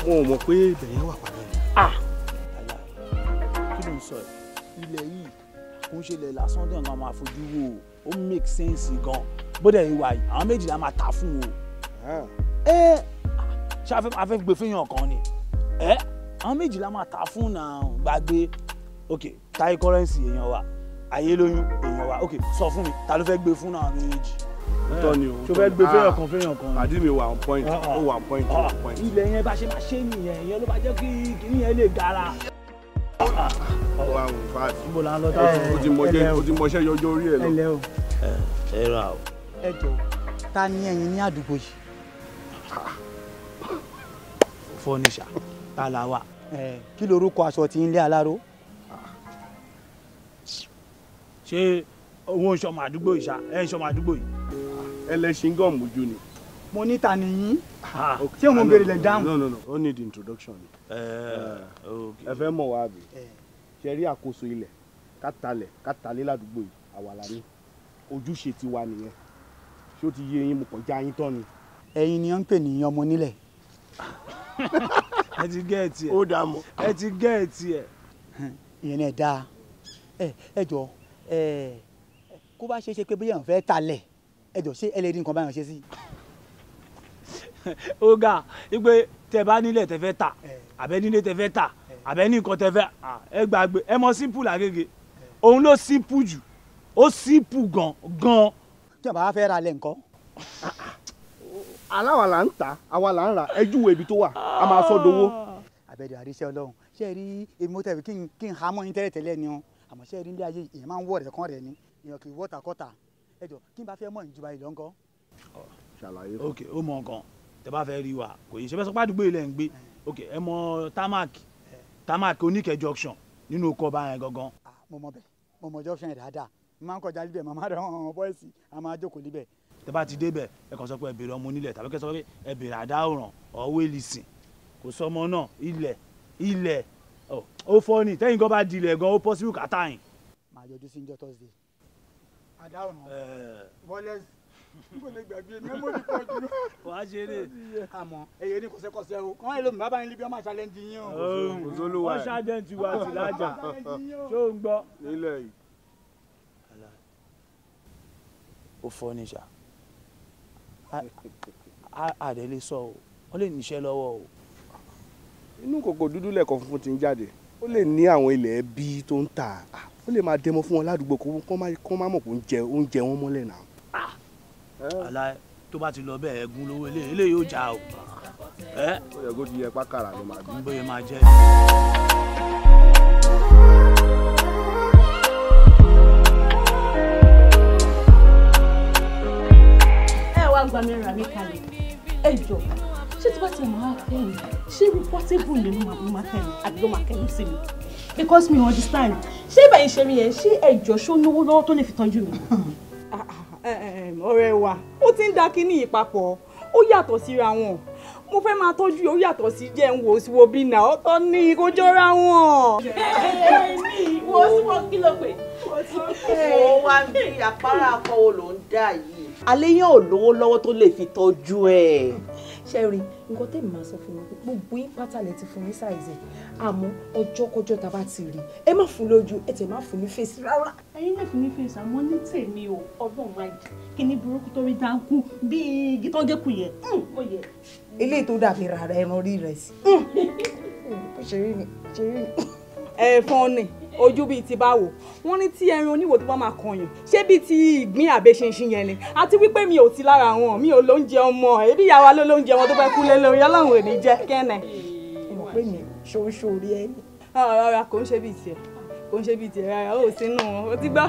wọn ò mọ̀ pé ibẹ̀ yẹn wà padà ni. kí ló ń sọ ilẹ̀ yìí kò ń ṣẹlẹ̀ lásán dé nǹkan máa fojú wò ó make sense gan bóde ìwà yìí àwọn méjìlá máa ta fún o ṣé a fẹ́ gbé fẹ́yàn kan ni àwọn méjìlá máa ta fún náà gbàgbé ok Táyé Currency èèyàn wa Ayélóyún èèyàn wa ok sọ fún mi ta ló fẹ́ gbé fún náà méjì. tọ́ ni o tó fẹ́ gbé fẹ́yàn kan. pàdé mi wà on point ó wà on point ó wà on point. ilẹ̀ yẹn bá ṣe máa ṣe nìyẹn ìyẹn ló bá jẹ́ kí kìnìún yẹn lè gara. wà á wò fáàtì. níbo la ń lọ táwọn. o ti mọṣẹ́ yọjọ́ orí ẹ̀ lọ. ẹ lẹ́ o. ẹ ra o. ẹ jọ ta ni ẹ̀yin ní àdúgbò yìí. fọ́níṣà ta la wà. kí lorúkọ aṣọ tí ń lé aláró. ṣé owó ń ṣọmọ àdúgbò yìí ṣá ẹ ń ṣọmọ àdúgbò yìí. ẹlẹ́ṣin gan mojú ni. mo ní ta ni yín. ṣé mo béèrè lẹ dáhùn. no ó need introduction. ẹ fẹ́ mọ̀ wá bí ṣe rí àkóso ilẹ̀ ká talẹ̀ ládùúgbò yìí àwa la ní ojúṣe tiwa nìyẹn ṣé ó ti yé yín mo kàn já yín tán ni. ẹ̀yin ni wọ́n ń pè ní ọmọ onílẹ̀. ẹ ti gẹ̀ẹ́tì ẹ̀. ó dà mọ́. ẹ ti gẹ̀ẹ́tì ẹ̀. ìyẹn náà dáa ẹ jọ kó bá ṣe pé bóyá èèyàn fẹ́ talẹ̀ ẹ jọ ṣé ẹ lè rí nǹkan báyọ̀ ṣe sí. ó ga igbe tẹ bá nílẹ̀ tẹ fẹ́ tà àbẹ nílé tẹ fẹ́ tà àbẹ ní nǹkan tẹ fẹ́ ẹ gbàgbé ẹ mọ simple Agége òun ló simple jù ó simple gan. tí a bá fẹ́ ra lẹ̀ nǹkan. aláwa là ń tà àwa là ń rà ẹ júwe ibi tó wà a máa sọ dowó. àbẹ̀dẹ̀ àríṣẹ́ Ọlọ́run ṣé ẹ rí èmi tẹ̀wé kí n hamọ́ yín tẹ́lẹ̀ ni wọn àmọ́ ṣé ẹ rí ilé ayé èèyàn máa ń wọ̀ rẹ̀ kán rẹ̀ ni èèyàn kì í wọ́ta kọ́ta ẹ jọ kí n bá fẹ́ mọ̀ ìjọba ìlọ ńkọ́. ṣàlàyé. ok ó mọ nǹkan tẹ bá fẹ́ rí wa kò yẹ ṣe fẹ́ sọ pé àdúgbò ilẹ̀ ń gbé ok ẹ mọ tamak Oníkẹ́ junction nínú oko ọba yẹn gangan. mo mọ bẹ́ẹ̀ mo mọ junction yẹn dáadáa mo máa ń kọjá níbẹ̀ màmá rẹ̀ hàn bọ́ìsì a máa jókòó níbẹ̀. tẹ bá ti débẹ̀ ẹ kàn sọ pé ẹ béèrè ọmọ onílẹ̀ tàbí kẹ sọ pé ẹ béèrè àdáwòrán ọ̀wé lìsìn kò sọmọ náà ilẹ̀ ó fọ́ ni tẹ́yìn gan bá di ilẹ̀ gan ó possible kàtà yín. máa yọjú sí njọ́ Thursday. àdáwòrán wọlé mo lè gbàgbé mẹ́mórì pọ̀ jù. wàá ṣeré. àmọ́ ẹyẹ ní kọsẹ́kọsẹ́ o kàn án lómi bàbá yín líbi ọmọ àṣàlẹ̀ ń di yín o. wọ́n ṣàjẹ́ǹtì wa sí lájà tó ń gbọ́. nílẹ̀ yìí. ó fọ́ ní ṣá àdé lè sọ o wọ́n lè níṣẹ́ lọ́wọ́ o. inú kòkò dúdú lẹ́ẹ̀kan funfun ti ń jáde ó lè ní àwọn ilẹ̀ ẹbí tó ń tà ó lè máa dẹmọ fún wọn ládùúgbò kó má mọ̀ pé oúnjẹ wọn mọ́lẹ̀ náà. aláì tó bá ti lọ bẹ́ẹ̀ ẹ̀gún lówó eléyìí yóò já o. ó yẹ kó ti yẹ pákàrà ló máa bí. bóyá máa jẹ́. ẹ wá gba mi rà mí kalẹ̀ ẹ jọ ṣé tí bá ti máa fẹ́ mi ṣé irú pọ́tébù lè máa fẹ́ mi àbí ló máa kẹ́yìn sí mi because mi understand ṣé ìbẹ̀yìn ṣe mi yẹn ṣé ẹjọ́ ṣó náwó lọ́wọ́ tó lè fi tọ́jú mi. ọ̀rẹ́ wa ó ti ń da kínní yìí papọ̀ ó yàtọ̀ síra wọn mo fẹ́ máa tọ́jú ó yàtọ̀ sí jẹ́ ń wò sí wo bí nà ó tọ́ ní kó jọra wọn. wo sí wọn kí ló pè. ó wá ní àpárá akọwò ló ń dà yìí. alẹ́ yẹn ò lówó lọ́wọ́ tó lè fi tọ́jú ẹ̀. ṣẹ́rí nǹkan tẹ́mi máa sọ fún mi pé gbogbo yín pátá lẹ ti fún ní sáìzì àmọ́ ọjọ́kọjọ́ tá a bá ti rí ẹ má fún lójú ẹ tẹ̀ má fún ní fèsì rárá. ẹ̀yin lè fún ní fèsì àmọ́ ní tèmi o ọlọ́run máa jẹ kí ní burúkú tó rí dáńkú bíi igi tó ń gé kù yẹ ó yẹ. eléyìí tó dàbí rárá ẹran orí rẹ̀ sí. ṣe rí ni. ẹ̀fọn ni ojú bíi ti báwo wọ́n ní tí ẹran oníwò tó bá máa kọyàn ṣé bíi ti ìgbín àbẹ̀ṣinṣin yẹn ni àti wípé mi ò ti lára wọn mi ò lóúnjẹ ọmọ ẹbí ìyá wa ló lóúnjẹ wọn tó fẹ́ kú lé lórí ọlọ́run ò ní jẹ́ kẹ́nẹ̀. mo pè ní ṣoṣo orí ẹni. rárá kò ń ṣe bíi tiẹ̀ kò ń ṣe bíi tiẹ̀ rárá ó sínú wọn ó ti gbọ́.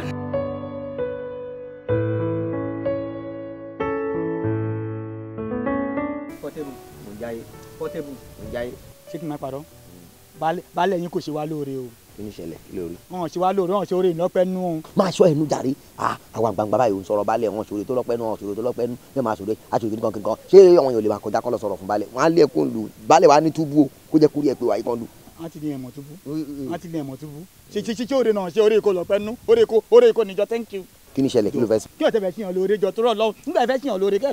Portable mo jáyé Portable mo jáyé. ṣé kí n máa parọ́ baálé yín kò ṣe wá lóore o. kí ni ìṣẹ̀lẹ̀ kí lórí. wọn ṣe wá lóore wọn ṣe oore ìlọpẹ nú o. máa ṣọ́ ẹnu jàre àwọn àgbàǹgbà báyìí ò ń sọ̀rọ̀ balẹ̀ wọn ṣòro tó lọ́pẹ́ nú wọn ṣòro tó lọ́pẹ́ nú yóò máa ṣòro àṣòro kíkan kíkan ṣé àwọn èèyàn lè máa kọjá kọ́ lọ sọ̀rọ̀ fún balẹ̀ wọn á lé ẹkún lù balẹ̀ wa ní túbú o kó jẹ́ kúrí ẹ pé wà yìí kan lù. wọ́n ti ní ẹ̀mọ́ túbú wọ́n ti ní ẹ̀mọ́ túbú ṣe oore náà ṣe oore kò lọ́pẹ́ nú oore kò níjọ thank you. kí ni ìṣẹ̀lẹ̀ kí ló fẹ́ sí. kí ọ̀tẹ̀ fẹ́ ṣìyàn lóore jọ tọrọ lọ nígbà fẹ́ ṣìyàn lóore kẹ́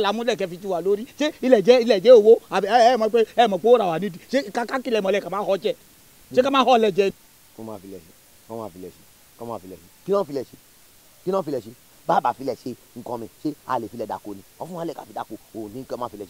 làámú lẹ̀kẹ́ fi tu wà lórí ṣé ilẹ̀ jẹ́ owó ẹ mọ̀ pé ó ra wà nídìí ṣé kákìlẹ̀ mọ̀lẹ́ kà máa họ jẹ ṣé ká máa họ lẹ̀ jẹ. kọ́ máa filẹ̀ ṣe kí náà filẹ̀ ṣe bàbá filẹ̀ ṣe nǹkan mi ṣé a lè filẹ̀ dako ni wọ́n fún wa lẹ̀ ká fi dako ò ní kọ́ máa filẹ̀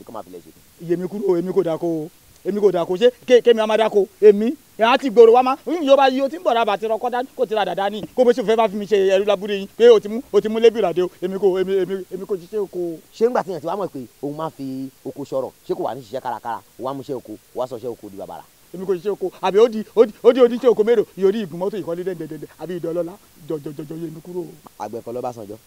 ṣe. yèmí kúrò èmi kò dako ṣé kémi a máa dako èmi ẹ̀ á ti gbòòrò wa máa yóò yóò ti ń bọ̀ rábà ti rọ kọ́dá kò ti ra dàda ní kó bó ṣe fẹ́ bá fi mi ṣe ẹrú lábúrò yín pé o ti mú lébì ràdé o èmi kò ṣiṣẹ́ oko. ṣé ńgbà tí yẹn ti wá mọ̀ pé òun máa fi oko sọ̀rọ̀ ṣé kò wà ní ṣiṣẹ́ kárakára òun á mú ṣe oko òun á sọ ṣe oko di bàbàrà. èmi kò ṣiṣẹ́ oko àbí ó di ṣe oko mélòó ìyórí ìgùn mọ́tò ìkọ́lé dẹ́ndẹ́ndẹ́ àbí ìdọ́lọ́lá jọjọjọjọ yẹmi kúrò. àgbẹ̀kọ́ lọ́bàṣánjọ́.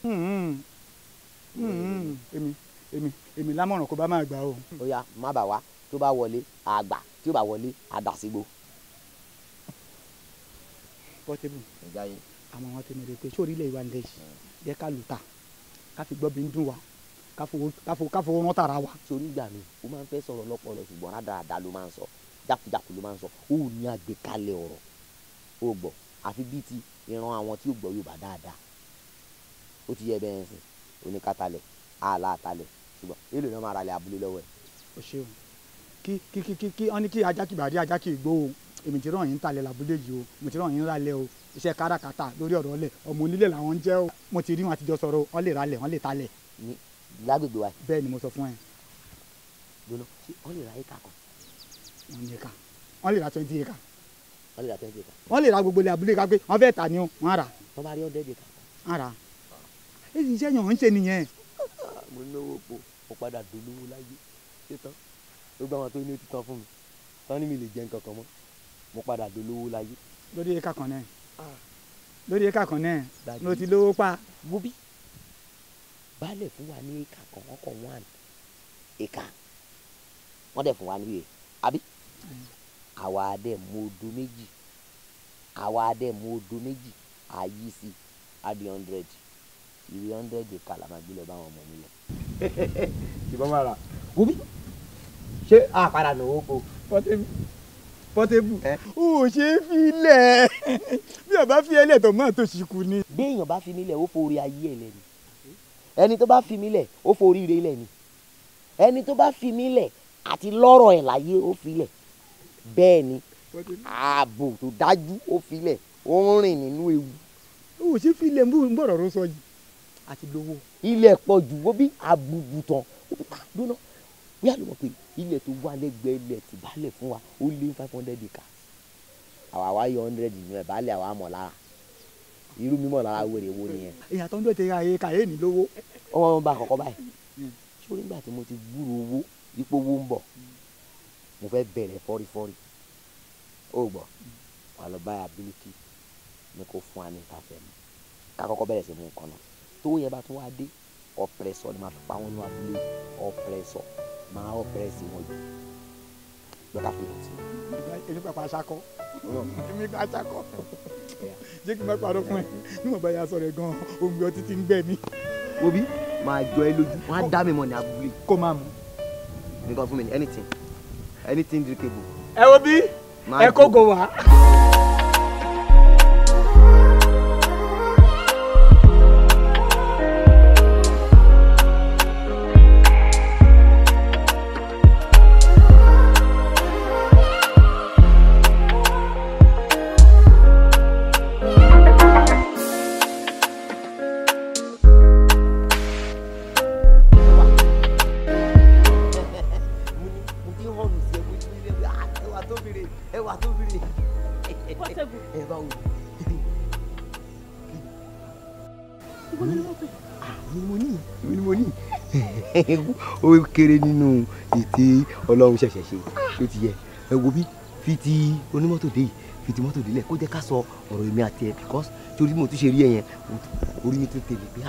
èmi lámọ̀ràn kó bá máa gbà o. ó yá má bà wá tó bá wọlé àgbà tí ó bá wọlé àdàsígbò. Portable àwọn ọmọ tèmi rè pé sórí ilé ìwà ńlẹ̀ yìí yẹ ká lù ta ká fi gbọ́ bí ń dùn wá ká fowó rán tààrà wa. sórí ìgbà mi ó máa ń fẹ́ sọ̀rọ̀ lọ́pọ̀lọ́ ṣùgbọ́n rádaràda ló máa ń sọ jákujàku ló máa ń sọ ó ní àgbékalẹ̀ ọ̀rọ̀ ó gbọ́ àfi bíi ti ìran àwọn tí ó gbọ́ Yorùbá dáadáa ó ti yẹ bẹ́ẹ̀ sìn oníkàtàlẹ̀ àlàálẹ̀ ṣùgbọ́n èlò náà máa ra ilẹ̀ abúlé lọ́wọ́ ẹ̀. o ṣeun kí wọ́n ní kí ajá kì bàdí ajá kì gbó o èmi ti rán yín talẹ̀ làbúlé yìí o mo ti rán yín ralẹ̀ o iṣẹ́ káràkátà lórí ọ̀rọ̀ ọ̀lẹ̀ ọmọ onílé làwọn ń jẹ́ o mo ti rí wọn àtijọ́ sọ̀rọ̀ wọ́n lè ralẹ̀ wọ́n lè talẹ̀. ní lágbègbè wa. bẹ́ẹ̀ ni mo sọ fún ẹ. lọ́nà ṣé wọ́n lè ra éka kan. wọ́n ní éka wọ́n lè ra 20 éka. wọ́n lè ra 20 éka. wọ́n lè ra gbogbo ilẹ̀ abúlé ká pé wọ́n fẹ́ tà ní o wọ́n á rà. wọ́n bá rí 100 éka. wọ́n á rà. èyí iṣẹ́ yàn ń ṣe nìyẹn. mo náwó po mo padà dolówó láyé ṣé tán ló gbá wọn tó ní ó ti tán fún mi tán ní mi lè jẹ nǹkan kan mọ́ mo padà dolówó láyé. lórí éka kan náà lórí éka kan náà ló ti lówó pa. wo bí baálẹ̀ fún wa ní éka kan wọ́n kàn wọ́n éka wọ́n dẹ̀ fún wa níwèé àbí àwa adẹ̀ mú odò méjì àyí sí adi 100 ìwé 100 éka la máa gbé lọ báwọn ọmọ mi lọ. ìbọn máa rà. wo bí ṣé àpàdà náwó po. pọ́tébù ó ṣe é filẹ̀ bí ọba fi ẹlẹ́ tó máa tó ṣìkú ni. bí èèyàn bá fi mí lẹ̀ ó forí ayé ẹ̀ lẹ́nu ẹni tó bá fi mí lẹ̀ ó forí ire lẹ́nu ẹni tó bá fi mí lẹ̀ àti lọ́rọ̀ ẹ̀ láyé ó fi lẹ̀ bẹ́ẹ̀ ni ààbò tó dájú ó fi lẹ̀ ó ń rìn nínú ewu. ó ṣe filẹ̀ ń bọ̀rọ̀ ló sọ yìí àti lówó. ilẹ̀ pọ̀ jù wó bí àbùbùtàn dúná bí àlùmọ̀ pé ilẹ̀ tó wà lẹ́gbẹ̀ẹ́ ilẹ̀ ti balẹ̀ fún wa ó lé 500 acres àwa wá yọ 100 nínú ẹ̀ balẹ̀ àwa mọ̀ lára irú mímọ̀ lára wèrè wo nìyẹn. èèyàn tó ń dọ̀tí ayé kàyé ní lówó. ọmọ wọn bá àkọ́kọ́ báyìí sórí nígbà tí mo ti gbúrò owó ipò owó ń bọ̀ mo fẹ́ bẹ̀rẹ̀ fọ́rífọ́rí ó gbọ́ wà lọ báyà ability ní kó fún wa ní ìtafẹ́ mi ká kọ́kọ́ bẹ̀rẹ̀ sí mú nǹkan náà tó yẹ bá tún wá dé ọ̀pẹ̀rẹ̀sọ̀ ni máa fi pa wọn ní abúlé ọ̀pẹ̀rẹ̀sọ̀ máa ọ̀pẹ̀rẹ̀sì wọn jù lọ́ka fi hàn sí i. èmi pàpà aṣakọ èmi pàpà aṣakọ jẹ́ kí n bá parọ́ fún ẹ níwọ̀n bá yà sọ̀rọ̀ gan-an omi ọtí ti ń gbẹ mí. Obi máa jọ ẹ lójú wọn á dá mi mọ̀ ní abúlé. kó máa mú. nǹkan fún mi ní anything drinkable. ẹ wo bí ẹ kó go wá. ó kéré nínú ètè Ọlọ́run ṣẹ̀ṣẹ̀ ṣe ló ti yẹ ẹ wo bí fi ti onímọ́tò dé yìí fi ti mọ́tò délẹ̀ kó jẹ́ ká sọ ọ̀rọ̀ èmi àti ẹ because torí mo tún ṣe rí ẹ yẹn orí mi tún tèmi pé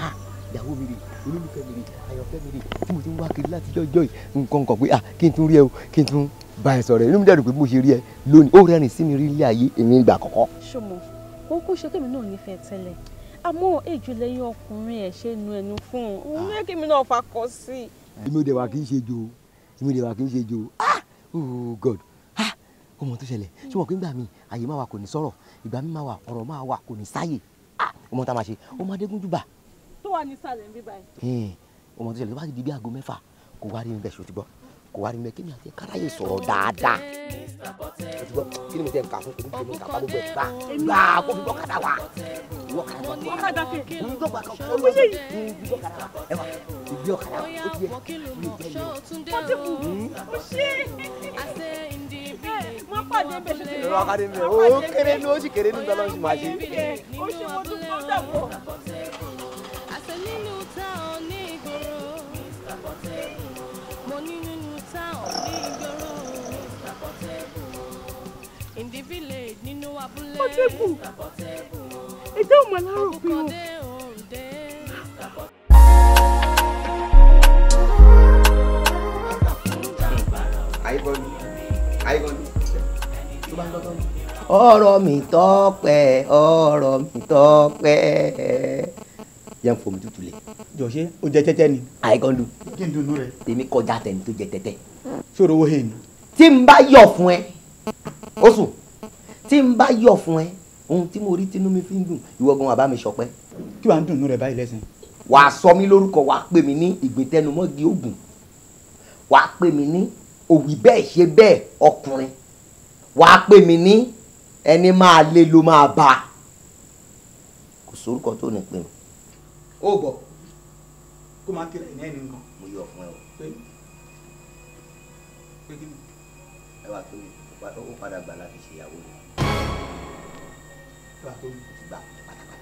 ìyàwó mi rè olólùfẹ́ mi rè àyànfẹ́ mi rè tí mo ti ń wá kiri láti jọjọ́ yìí nǹkan kan pé kí n tún rí ẹ o kí n tún bá ẹ sọ̀rọ̀ inú mi dẹ̀rù pé mo ṣe rí ẹ lónìí ó rẹ́rìn sí mi rí ilé ayé èmi ìgbà àkọ́kọ́. ṣọmọ ó kó ṣe kémi náà nífẹ̀ẹ́ tẹ́lẹ̀ àmọ́ èjì lẹ́yìn ọkùnrin ẹ̀ ṣe nu ẹnu fún un òun ní kémi náà fakọ sí i. èmi ò dẹ̀ wá kì í ṣe jo oh God ọmọ tó ṣẹlẹ̀ ṣé wọn kì í gbà mí àyè máa wà kò ní sọ̀rọ̀ ìgbà mi máa wà ọ̀rọ̀ máa wà kò ní sáyè ọmọ tá a máa ṣe ọmọ Adégúnjúbà. tó wà ní sàlẹ̀ ń bí báyìí. ọmọ tó ṣẹlẹ̀ tó bá ti di bí aago 6 kò wá rí mi bẹ́ẹ̀ ṣe o ti gbọ́ kò wá rí mi bẹ́ẹ̀ kí ni àti káráyè sọ̀rọ̀ dáadáa o ti gbọ́ kí ni mo tẹ̀ ń kà fún kò ní kà bá gbogbo ẹ̀ gbà kó fi gbọ́kadà wá ọ̀kadà kè ìgbé ọ̀kadà ó ti yẹ wọ́n pàdé bẹ́ẹ̀ ṣe ìrọ̀ ọ̀kadà ń bẹ̀ ó kéré ní ó sì kéré ní ìdánwò sì máa ṣe. ó ṣe mo tún fún dàpọ̀. àṣẹ nínú táwọn ní ìgboro mo ní nínú táwọn ní ìgboro in the village nínú abúlé. ẹjọ́ mọ̀ lárò pé o. ọ̀rọ̀ mi tọ́pẹ́ yẹn ń fomi tútù lẹ. jọ̀ṣẹ́ o jẹ tẹ́tẹ́ ni. àìkọ́ndù. kí n dunu rẹ. tèmi kọjá tẹni tó jẹ tẹ́tẹ́. ṣòro owó hẹ́ẹ̀ ni. tí n bá yọ̀ fún ẹ ó sùn tí n bá yọ̀ fún ẹ ohun tí mo rí tínú mi fi ń dùn ìwọ gan wà bá mi ṣọpẹ́. kí wàá ń dùn nú rẹ báyìí lẹ́sìn. wàá sọ mí lórúkọ wàá pè mí ní ìgbìntẹnumọ́gi ogun wàá pè mí ní òwì bẹ́ẹ̀ ṣe bẹ́ẹ̀ ọkùnrin wàá pè mí ní ẹni máa lé ló máa bá kò sórúkọ tó ní pè mí. ó bọ̀ kó máa kéré ní ẹni nǹkan. mo yọ fún ẹ o. pé kí ni. ẹ wà tó mi ó padà gbà láti ṣe ìyàwó rẹ. ẹ wà tó mi gbà pátápátá.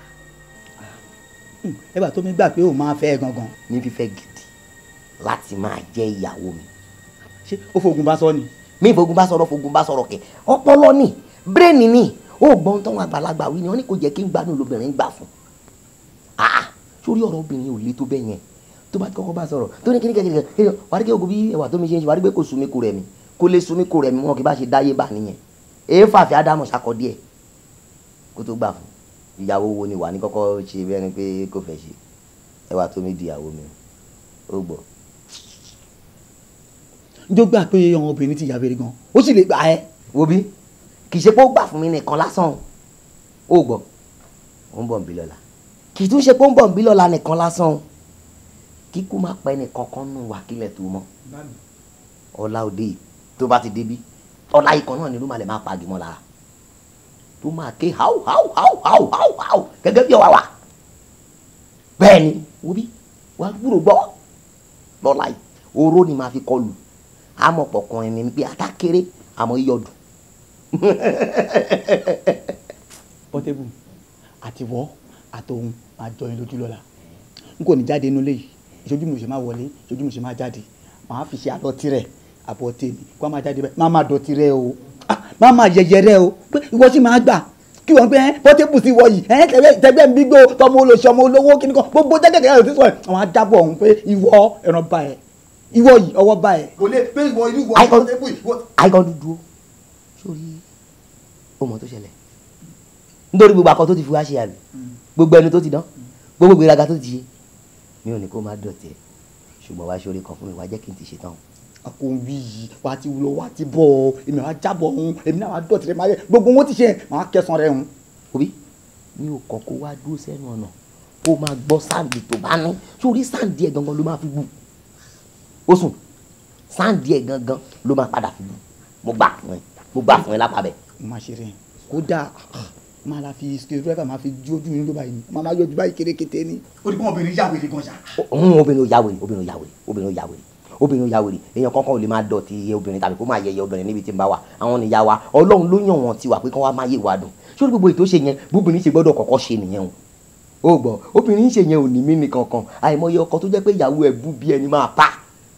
ẹ wà tó mi gbà pé ó máa fẹ́ gangan. ní fífẹ́ gidi láti máa jẹ́ ìyàwó mi. ṣé ó fogun bá sọ ni. mi fogun bá sọ̀rọ̀ kẹ̀ ọpọlọ ni bírèènì ni ó gbọ́n tán àgbàlagbà wí ni wọ́n ní kò jẹ́ kí n gbádùn lóbìnrin gbà fún. sórí ọ̀rọ̀ obìnrin ò le tó bẹ́ẹ̀ yẹn tó bá kọ́kọ́ bá sọ̀rọ̀ tó ní kíní kẹ́kẹ́ wàá rí kí ogun bí ẹwà tó mi ṣe ń ṣe wàá rí pé kò sún mi kò rẹ̀ mi kò lè sún mi kò rẹ̀ mi wọn kì bá ṣe dáyé bá nìyẹn èé fàfẹ́ ádámù ṣakọ díẹ̀ kó tó gbà fún ìyàwó wo ni wà ní kọ́kọ́ ṣe bẹ́ẹ̀ ni pé kò fẹ́ ṣe ẹwà tó mi di ìyàwó mi ó gbọ́. njó gbà pé ọmọ obìnrin ti yàbẹ̀rẹ̀ gan ó sì lè gbà ẹ́. wo bí kì í ṣe pé ó gbà fún mi nìkan lásán ó gbọ́ ó ń bọ̀ ń bí lọ́la kì í tún ṣe pé ó ń bọ̀ ń bí lọ́la nìkan lásán kíkú má pẹ́ nìkan kan nù wá kílẹ̀ tó mọ́ ọlá òde tó bá ti débi ọlá ikọ̀ náà ni ló máa lè máa pagi mọ́ lára tó máa ké háù háù háù háù háù háù gẹ́gẹ́ bí ọ̀wá wà bẹ́ẹ̀ ni wo bí wàá gbúrò gbọ́ lọ́la yìí oró ni màá fi kọlù àmọ́ pọ̀kùnrin ni pé àtàkèrè àmọ́ yíyọdù. Portable àtiwọ́ àtòun máa jọyìn lójú lọ́la n kò ní jáde inú léyìí ìṣojú mi ò ṣe máa wọlé ìṣojú mi ò ṣe máa jáde màá fi ṣe àlọ́ tirẹ̀ àbọ̀ tèmi kó máa jáde bẹ́ẹ̀ má máa dọ̀tí rẹ o má máa yẹyẹ rẹ o pé ìwọ sì máa gbà kí wọ́n gbé Portable sí wọ yìí tẹ́gbẹ́ mi gbó tọmọ olóṣù ọmọ olówó kíní kan gbogbo jẹ́gẹ́gẹ́ rẹ̀ ti sọ ẹ̀ àwọn adábọ̀ ọ̀hún pé ìwọ ẹran bá ẹ̀ ìwọ yìí ọwọ́ bá ẹ̀. kò lè pé ìwọ inú ìwọ Portable ìwọ. àìkọ́ dúdú sórí ọmọ tó ṣẹlẹ̀ nítorí gbogbo akọ tó ti fi wá ṣe àlè gbogbo ẹnu tó ti dán gbogbo ìgbéraga tó ti ṣe mi ò ní kó má dọ̀tí ẹ̀ ṣùgbọ́n wá ṣoore kan fún mi wá jẹ́ kí n ti ṣe tán. àkòwì yìí wà á ti wúlò wà á ti bọ̀ ọ́ èmi àwọn ajábọ̀ ọ̀hún èmi náà wà á dọ̀tí rẹ̀ máa yẹ gbogbo wọn ti ṣe máa kẹsàn-án rẹ̀ hùn. òbí mi ò kọ́ kó wá dúró sẹ́nu ọ̀nà kó máa gbọ́ sáǹdì tó bá ní sórí sáǹdì ẹ̀ gangan ló máa fi bù ó sùn sáǹdì ẹ̀ gangan ló máa padà fi bù mo gbà fún ẹ lápá bẹ́ẹ̀. mo máa ṣe rẹ̀ kódà máa la fi screwdriver máa fi ju ojú yín ló báyìí máa máa yọjú báyìí kérékété ni. ó ní kí obìnrin yà wèrè gan ṣá. obìnrin ò yà wèrè èèyàn kankan ò lè máa dọ̀tí obìnrin tàbí kó máa yẹyẹ obìnrin níbi tí ń bá wà àwọn nìyá wa ọlọ́run ló yàn wọ́n ti wà pé kán wá máa yé wa dùn ṣé gbogbo ètò ṣe yẹn bóbìnrin ṣe gbọ́dọ̀ kọ́kọ́ ṣe nìyẹn o ó gbọ́ obìnrin ṣe yẹn ò ní mí nìkan kan àìmọye ọkọ tó jẹ́ pé ìyàwó ẹ̀ bú bí ẹni máa pa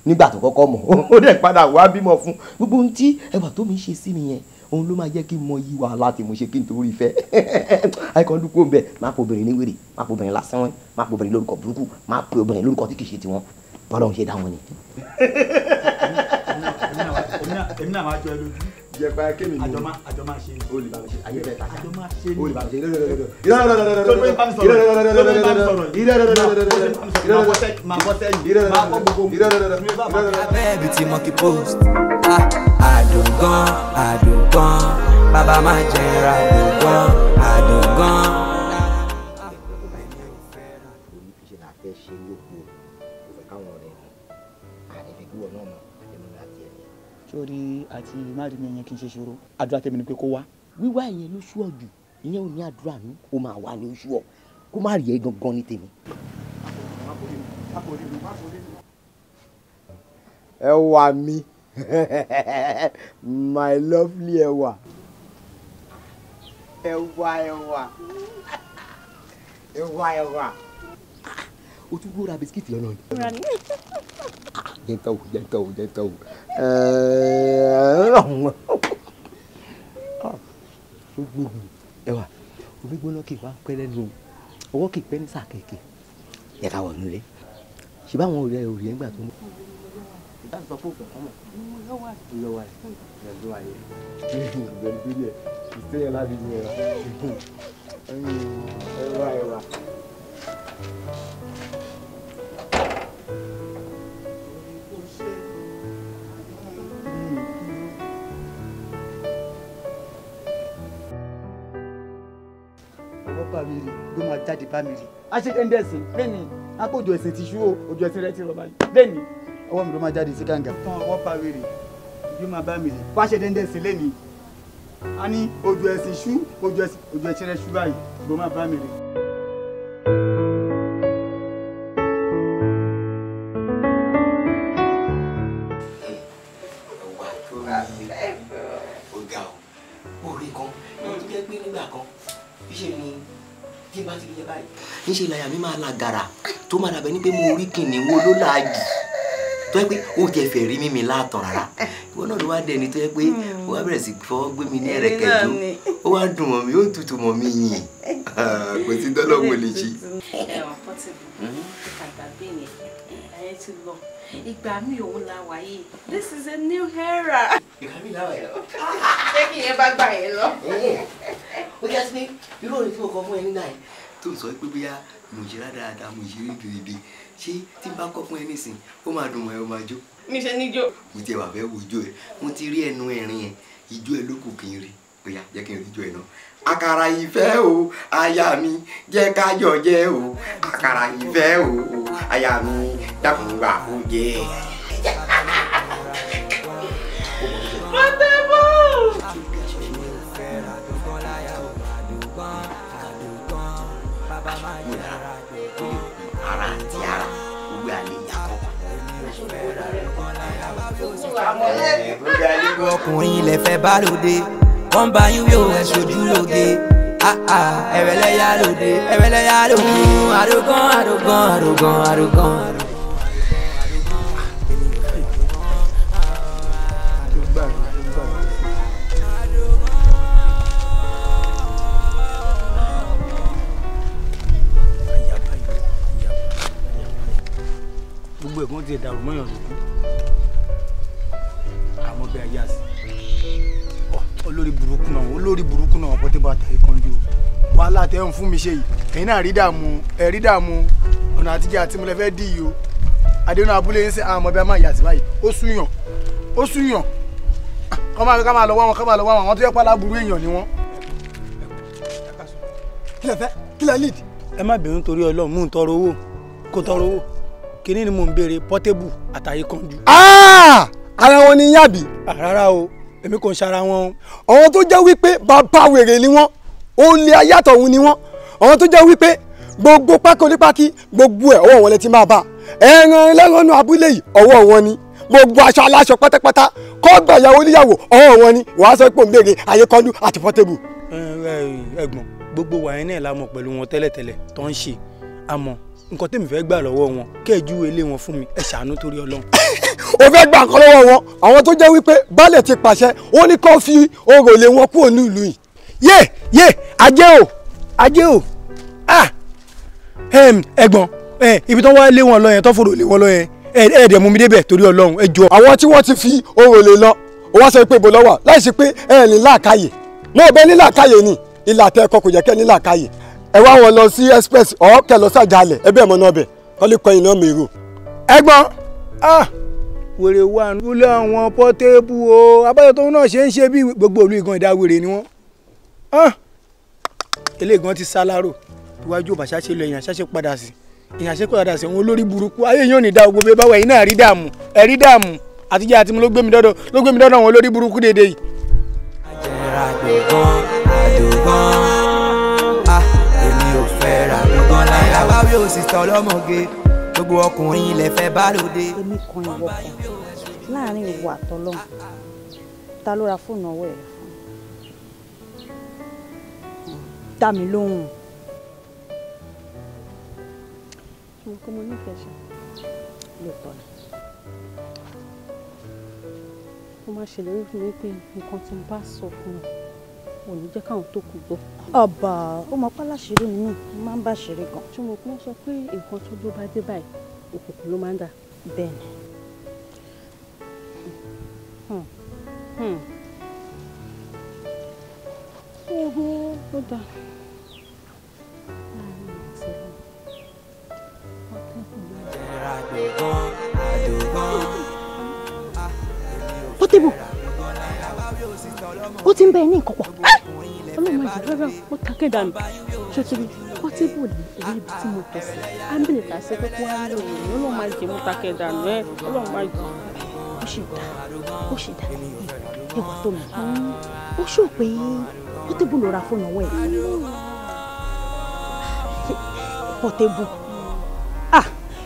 nígbà tó kọ́kọ́ mọ̀ ó dẹ̀ padà wá bímọ fún gbogbo ohun tí ẹwà tó mi ṣe sí nìyẹn òun ló máa jẹ́ kí n mọ yí wàhálà tí mo ṣe kí n torí fẹ́ àìkàn dúpọ̀ ń bẹ̀ máa po obìnrin ní wèrè máa po obìnrin lásán máa po obìnrin lórúkọ burúkú máa pe obìnrin lórúkọ tí kì í ṣe tiwọn bọ́lá ń ṣe dáwọn ni. èmi náà máa jọ ẹ lójú. yẹpa kémi ni àjọ máa ṣe olè bá mi ṣe ayé bẹ́ẹ̀ ta àjọ máa ṣe olè bá mi ṣe abẹ́ẹ̀bì tí monkey post àdùngán bàbá máa jẹra àdùngán. sórí àti máàrí mi yẹn kì í ṣe ṣòro àdúrà tèmi ni pé kó wá. wíwá ìyẹn ló ṣú ọ jù ìyẹn ò ní àdúrà mi ó máa wà ní oṣù ọ kó má rí ẹ gangan ní tèmi. ẹwà mi my lovely ẹwà ẹwà. o tún gbóra bisikíìtì lọ́nà ni. jẹ́ntọ́ o. ẹwà omi gbóná kì í wá pẹ́ lẹ́nu ọwọ́ kì í pẹ́ ní sàkéèké yẹ ká wọ̀ nílé ṣe báwọn ọ̀rẹ́ ẹ̀ ń gbà tó mú. ìbá sọ fún òkè ọmọ lọ́wọ́ ìsẹ́yìn láti ní ẹwà. wèrè ló máa jáde bá mi rí a ṣe dẹ́ndẹ́ ẹ̀sìn lẹ́ni akójọ ẹ̀sìn ti ṣú o ojú ẹ̀sìn rẹ ti rọ̀ báyìí lẹ́ni ọwọ́ mi ló máa jáde sí gàǹgà tán ọwọ́ pa wèrè ló máa bá mi rí wá ṣe dẹ́ndẹ́ ẹ̀sìn lẹ́ni a ní ojú ẹ̀sìn ṣú ojú ẹ̀sìn rẹ ṣú báyìí ló máa bá mi rí. níṣẹ́ láyà mi máa la gàrà tó máa dàbẹ́ ní pé mo rí kìnìún wo ló láàjì tó yẹ pé ó ti ẹ̀fẹ̀ rí mímí láàtọ̀ rárá ìwọ náà ló wá dẹni tó yẹ pé ó wá bẹ̀rẹ̀ sí fọwọ́ gbé mi ní ẹ̀rẹ̀kẹ́jọ ó wá dùn mọ́ mi ó tutù mọ́ mi yìn kò sí dọ́lọ́ mo lè ṣe. ẹ̀wọ̀n pọ́tìbù àgbàgbé yẹn ayé ti lọ ìgbà mi òun la wà yìí this is a new era. ìgbà mi láwà yẹn lọ. ṣé kí yẹn bá gbà yẹn lọ. ó jẹ́ sí pé irú òní tí mo kọ fún ẹ nígbà yẹn tó sọ pé bóyá mo ṣe dáadáa mo ṣe rédèrèdè ṣé tí n bá kọ fún ẹ nísìn ó máa dùn mọ́ ẹ ó máa jó. níṣẹ́ níjó. mo ti wà fẹ́ wo ijó ẹ mo ti rí ẹnu ẹ̀rín ẹ ijó ẹ lókù kí n rí bóyá jẹ́ kí n rí ijó ẹ náà. àkàrà ìfẹ́ o aya mi jẹ́ ká jọ jẹ́ o àkàrà ìfẹ́ o aya mi dákun gbà kó jẹ́. ara àti ara gbogbo àlè yàtọ̀. ọkùnrin ilẹ̀ fẹ́ bá lóde wọ́n bá yín yóò ẹ̀ ṣojú lóge ẹ̀rẹ̀lẹ́yà lóde ẹ̀rẹ̀lẹ́yà lóde àrògán àrògán àrògán àrògán. gbogbo ẹ̀gbọ́n ti dàrú mọ́yàn lójú àmọ́ bí ayé àsì olórí burúkú náà ọ̀pọ̀ tí bá tẹ̀ ikán jù wàhálà tẹ́ ń fún mi ṣe yìí ẹ̀yin náà rí dààmú ọ̀nà àtijọ́ àti múlẹ̀ fẹ́ dì yìí o àdéhùn abúlé ń sẹ́ àmọ́ bí a máa yà sí báyìí ó súyàn ká máa lọ wá wọn àwọn tó yẹ pálá burú èèyàn ni wọ́n. kí lẹ fẹ́ kí lẹ lead. ẹ má bínú torí Ọlọ́run mú un tọrọ owó kó tọrọ owó kíní ni mò ń béèrè Portable àtàyè kanjú. ara wọn ni yàbí. rárá o èmi kò ń ṣara wọn. àwọn tó jẹ́ wípé bàbá wèrè ni wọ́n olè ayátọ̀hún ni wọ́n àwọn tó jẹ́ wípé gbogbo pákónípákí gbogbo ẹ̀ ọwọ́ wọn lẹ ti máa bá ẹran ẹlẹ́rọ̀nù abúlé yìí ọwọ́ wọn ni gbogbo aṣọ aláṣọ pátápátá kọ́gbà ìyàwó níyàwó ọwọ́ wọn ni wàá sọ pé òun béèrè ayé kanjú àti Portable. ẹ̀gbọ́n gbogbo wàyẹn náà la mọ̀ pẹ̀lú wọn tẹ́lẹ̀tẹ́lẹ̀ tó ń ṣe àmọ́ nǹkan tèmi fẹ́ gbà lọ́wọ́ wọn kẹ́ẹ̀jú ilé wọn fún mi ẹ ṣàánú torí Ọlọ́run. o fẹ́ gbà nǹkan lọ́wọ́ wọn àwọn tó jẹ́ wípé baálẹ̀ ti pàṣẹ ó ní kó fi orò lé wọn kúrò ní ìlú yìí. yé ajé o ẹ̀gbọ́n ibi tó wá lé wọn lọ yẹn tó fòrò lé wọn lọ yẹn ẹ̀ẹ́dẹ̀ mú mi débẹ̀ torí Ọlọ́run ẹ jọ. àwọn tí wọ́n ti fi orò lé lọ ó wá sọ pé ibo ló wà láì sí pé ẹ ní làákàyè náà bẹ́ẹ̀ ní làákàyè ni ìlà tẹ ẹ̀kọ́ kò jẹ́ kẹ́ ní làákàyè ẹ wá wọn lọ sí express ọ̀ọ́kẹ́ lọ sàjálẹ̀ ẹ bẹ́ẹ̀ mọ náà bẹ̀ kọ́ lè kọ́ iná mèrò. ẹ̀gbọ́n wèrè wà nílé àwọn Portable o abájọ tó náà ṣe ń ṣe bí gbogbo olú ìgan ìdá wèrè ni wọ́n. eléègàn ti sálárò iwájú òbàṣà ṣe lọ èèyàn ṣáṣe padà sí àwọn olórí burúkú ayé yóò ní dá gbogbo bẹ́ẹ̀ báwo ẹ̀yin náà rí dààmú ẹ̀rí dààmú àtijọ́ àti mo ló gbé mi dọ́dọ̀ àwọn olórí burúkú dédé yìí. èmi ò fẹ́ ra gbọ̀ngàn láyé àwáwí òsìsẹ́ ọlọ́mọge gbogbo ọkùnrin ilẹ̀ fẹ́ bá lóde. èmi kan ìwọ kan láàrin ìwọ àtọlọ́hun ta ló ra fóònù ọwọ́ ẹ̀ fún dá mi lóhùn. mo kọ́ mo nífẹ̀ẹ́ ṣe lóòótọ́ ni mo máa ṣèlérí fún mi pé nǹkan tí mo bá sọ fún un ò ní jẹ́ káwọn tó kù gbọ́. ọba ó mọ pálásìírí ni mí mo máa ń bá ṣeré gan. ṣé mo kún sọ pé nǹkan tó dó bá dé báyìí òkùnkùn ló máa ń dà. bẹ́ẹ̀ ni. ó dáa. Portable ó ti ń bẹ ní nǹkan pọ̀ ọlọ́run máa jẹ́ rárá ó takẹ́ dànù ṣòtìrì pọ́tébù ní èyí ibi tí mo tọ̀ sí ámbìlẹ̀ tà sí pé kó wá lò ní ọlọ́run máa jẹ́ mo takẹ́ dànù ẹ ọlọ́run máa jẹ́. ó ṣì dá ẹwà tó mi ó ṣó pé pọ́tébù ló ra fóònù ọwọ́ ẹ̀ pọ́tébù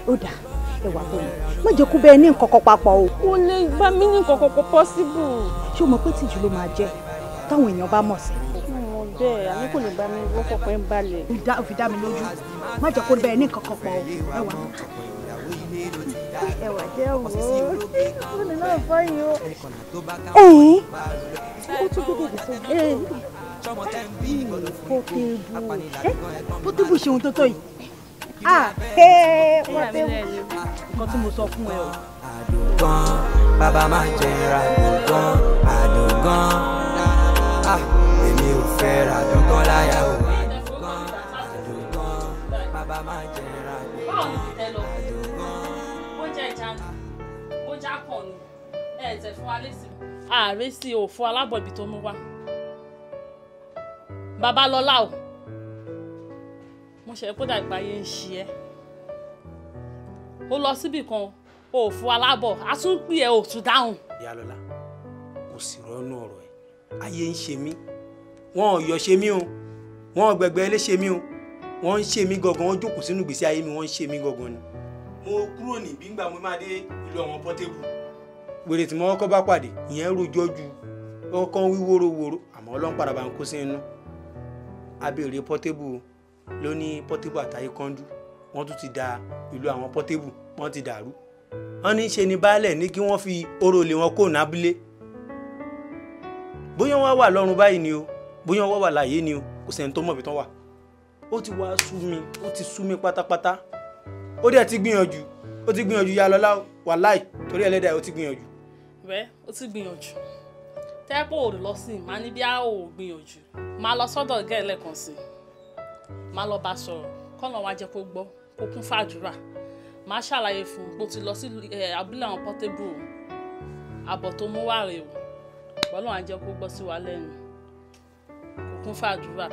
ó dà ẹwà tó mi má jẹ́ kó bẹ́ẹ̀ ní nǹkan kan papọ̀ o. kò lè gbá mi ní nǹkan kan pọ́síbù. ṣé o mọ̀ pé tìjú ló máa jẹ́ táwọn èèyàn bá mọ̀ sí. mo bẹ́ẹ̀ àní kò lè bá mi wọ́pọ̀ pẹ́ ń balẹ̀. ó fi dá mi lójú má jẹ́ kó bẹ́ẹ̀ ní nǹkan kan pọ̀ o ẹwà. ẹwà jẹ́ wò ó ní náà fọ́ yìí o. ó tún gbé bèbè tó pọ́tébù ṣe ohun tó tó yìí. nǹkan tí mo sọ fún ẹ o. àdùgán bàbá máa jẹ ràdùgán àdùgán èmi ò fẹ́ ràdùgán láyà o. àdùgán bàbá máa jẹ ràdùgán àdùgán. bó jẹ́ ìjánu bó já kàn ní tẹ̀ fún wa lésì. ààrẹ sí òfò alábọ̀bí tó mú wá. Babalọ́lá o mo ṣe kó dàgbà yẹn ń ṣe ẹ́ ó lọ síbì kan ó fún alábọ̀ a tún pè ẹ́ ò tún dáhùn. Ìyálọ́lá kò sì rọ́nú ọ̀rọ̀ ẹ̀ ayé ń ṣe mí wọn ò yọ̀ ṣe mí o wọn ò gbẹ̀gbẹ́ ilé ṣe mí o wọ́n ń ṣe mí gangan wọ́n jókòó sínú ìgbésí ayé mi wọ́n ń ṣe mí gangan ni. mo kúrò níbí ńgbà mo máa dé ìlú àwọn Portable wèrè tí mo kọ́kọ́ bá pàdé ìyẹn rojọ́ ju ọkàn wí wórówóró àmọ́ Ọlọ́run padà bá ń kó sí inú abèrè Portable ló ní Portable àtàyè kọ́ńdú wọ́n tún ti da ìlú àwọn Portable wọ́n ti dàrú wọ́n ní ṣe ni baálẹ̀ ní kí wọ́n fi oró lé wọn kó nábílé bóyá wọ́n wà lọ́run báyìí ni o bóyá wọ́n wà láàyè ni o kò sẹ́ni tó mọ̀ bí tán wà ó ti wá sú mi ó ti sú mi pátápátá ó dẹ̀ ti gbìyànjú Ìyálọ́lá wàláì torí ẹlẹ́dàá ó ti gbìyànjú. bẹ́ẹ̀ ó ti gbìyànjú tẹ́pọ̀ ò lọ sí máa ní bí a ò gbìyànjú máa lọ sọ́dọ̀ ọ̀gá ẹ̀ lẹ́ẹ̀kan sí máa lọ bá sọ̀rọ̀ kọ́nà wa jẹ́ kó gbọ́ kó kún fàdúrà máa ṣàlàyé fún un pé ó ti lọ sí abúlé àwọn Portable àbọ̀ tó mú wá rè o Ọlọ́run á jẹ́ kó gbọ́ sí wa lẹ́nu kó kún fàdúrà.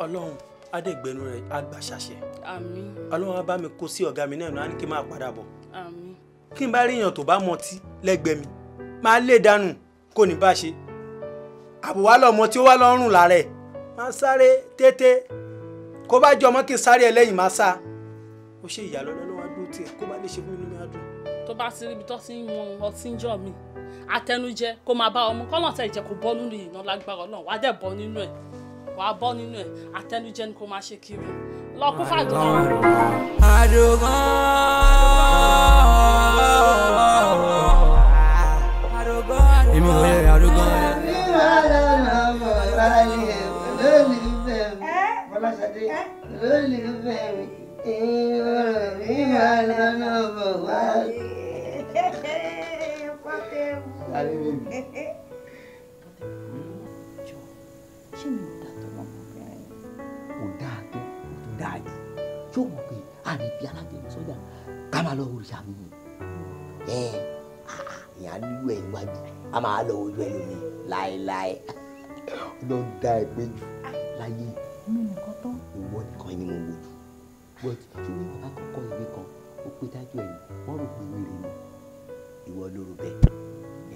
Ọlọ́run adégbẹnu rẹ̀ á gbà ṣàṣẹ. àmín. Ọlọ́run á bá mi kó sí ọ̀gá mi náà ní kí n máa padà bọ̀. àmín. kí n bá rí èèyàn tó bá mọtí lẹ́gbẹ̀ẹ́ mi máa lé dànù kò ní bá ṣe àbúwá lọmọ tí ó wá lọ́rùn lára ẹ̀ máa sáré tètè kó bá jọmọ́ kí n sáré ẹlẹ́yìn máa sá ó ṣe Ìyálọ́lá lọ́wọ́ dúró tiẹ̀ kó bá lè ṣe fún mi nínú adùn. tó bá ti ríbi tó ti ń mu ọtí ń jọ mi àtẹnujẹ kó máa bá ọmọ kọ́nà tẹ̀ jẹ́ kó bọ́ nínú ìná lágbára Ọlọ́run wàá dẹ̀ bọ́ nínú ẹ̀ wàá bọ́ nínú ẹ̀ àtẹnujẹ ni kò máa ṣe kiri lọ kó fàdúrà. èmi ò yẹ àdùgán. Fọláṣadé lólùfẹ́ mi ìrọ̀rùn mi máa lọ́nà bọ̀ wá. ṣé mi ò dá tó lọ́mọbìnrin? kò dáa tó tó dáa jù ṣó mọ̀ pé a lè fi alágbèbọ̀ sọ́jà ká máa lọ òrìṣà mi ìyá nílò ẹ̀ níwájú a máa lọ ojú ẹ lómi láéláé lọ da ẹ pé jù láyé mi nìkan tán. ìwọ nìkan ni mo wojú but ṣé ní bàbá kọ́kọ́ ìwé kan ó pé dájú ẹ̀ ní wọ́n rò pé wèrè ni ìwọ ló rò bẹ́ẹ̀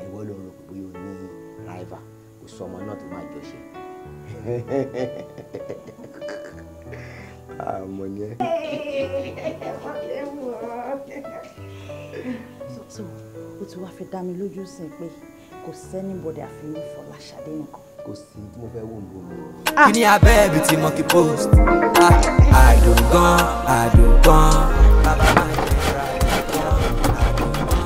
ìwọ ló rò pé bóyá o ní rival kò sọ ọmọ náà tó máa jọ ṣe. àmọ́ ni ẹ. so o ti wá fi dá mi lójú sí pé kò sẹ́nibọ̀dì àfi ní Fọláṣadé nìkan. kò sí tí mo fẹ́ wò ń bò mí. kí ni abẹ́ ibi tí monkey post àdùgán àdùgán bàbá máa ń jẹra àdùgán àdùgán.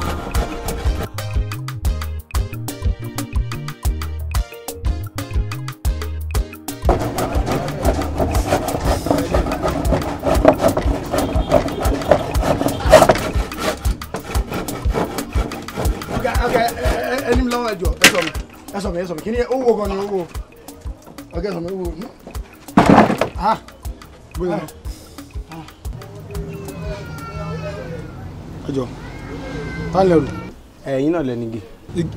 ẹni mi lọ́wọ́ ẹjọ́ ẹ sọ mi kí ni owó gan ni owó ọgá ẹ sọ mi owó bóyá ẹjọ́ tá lẹ́rù. ẹ̀yin náà lẹ́ni igi.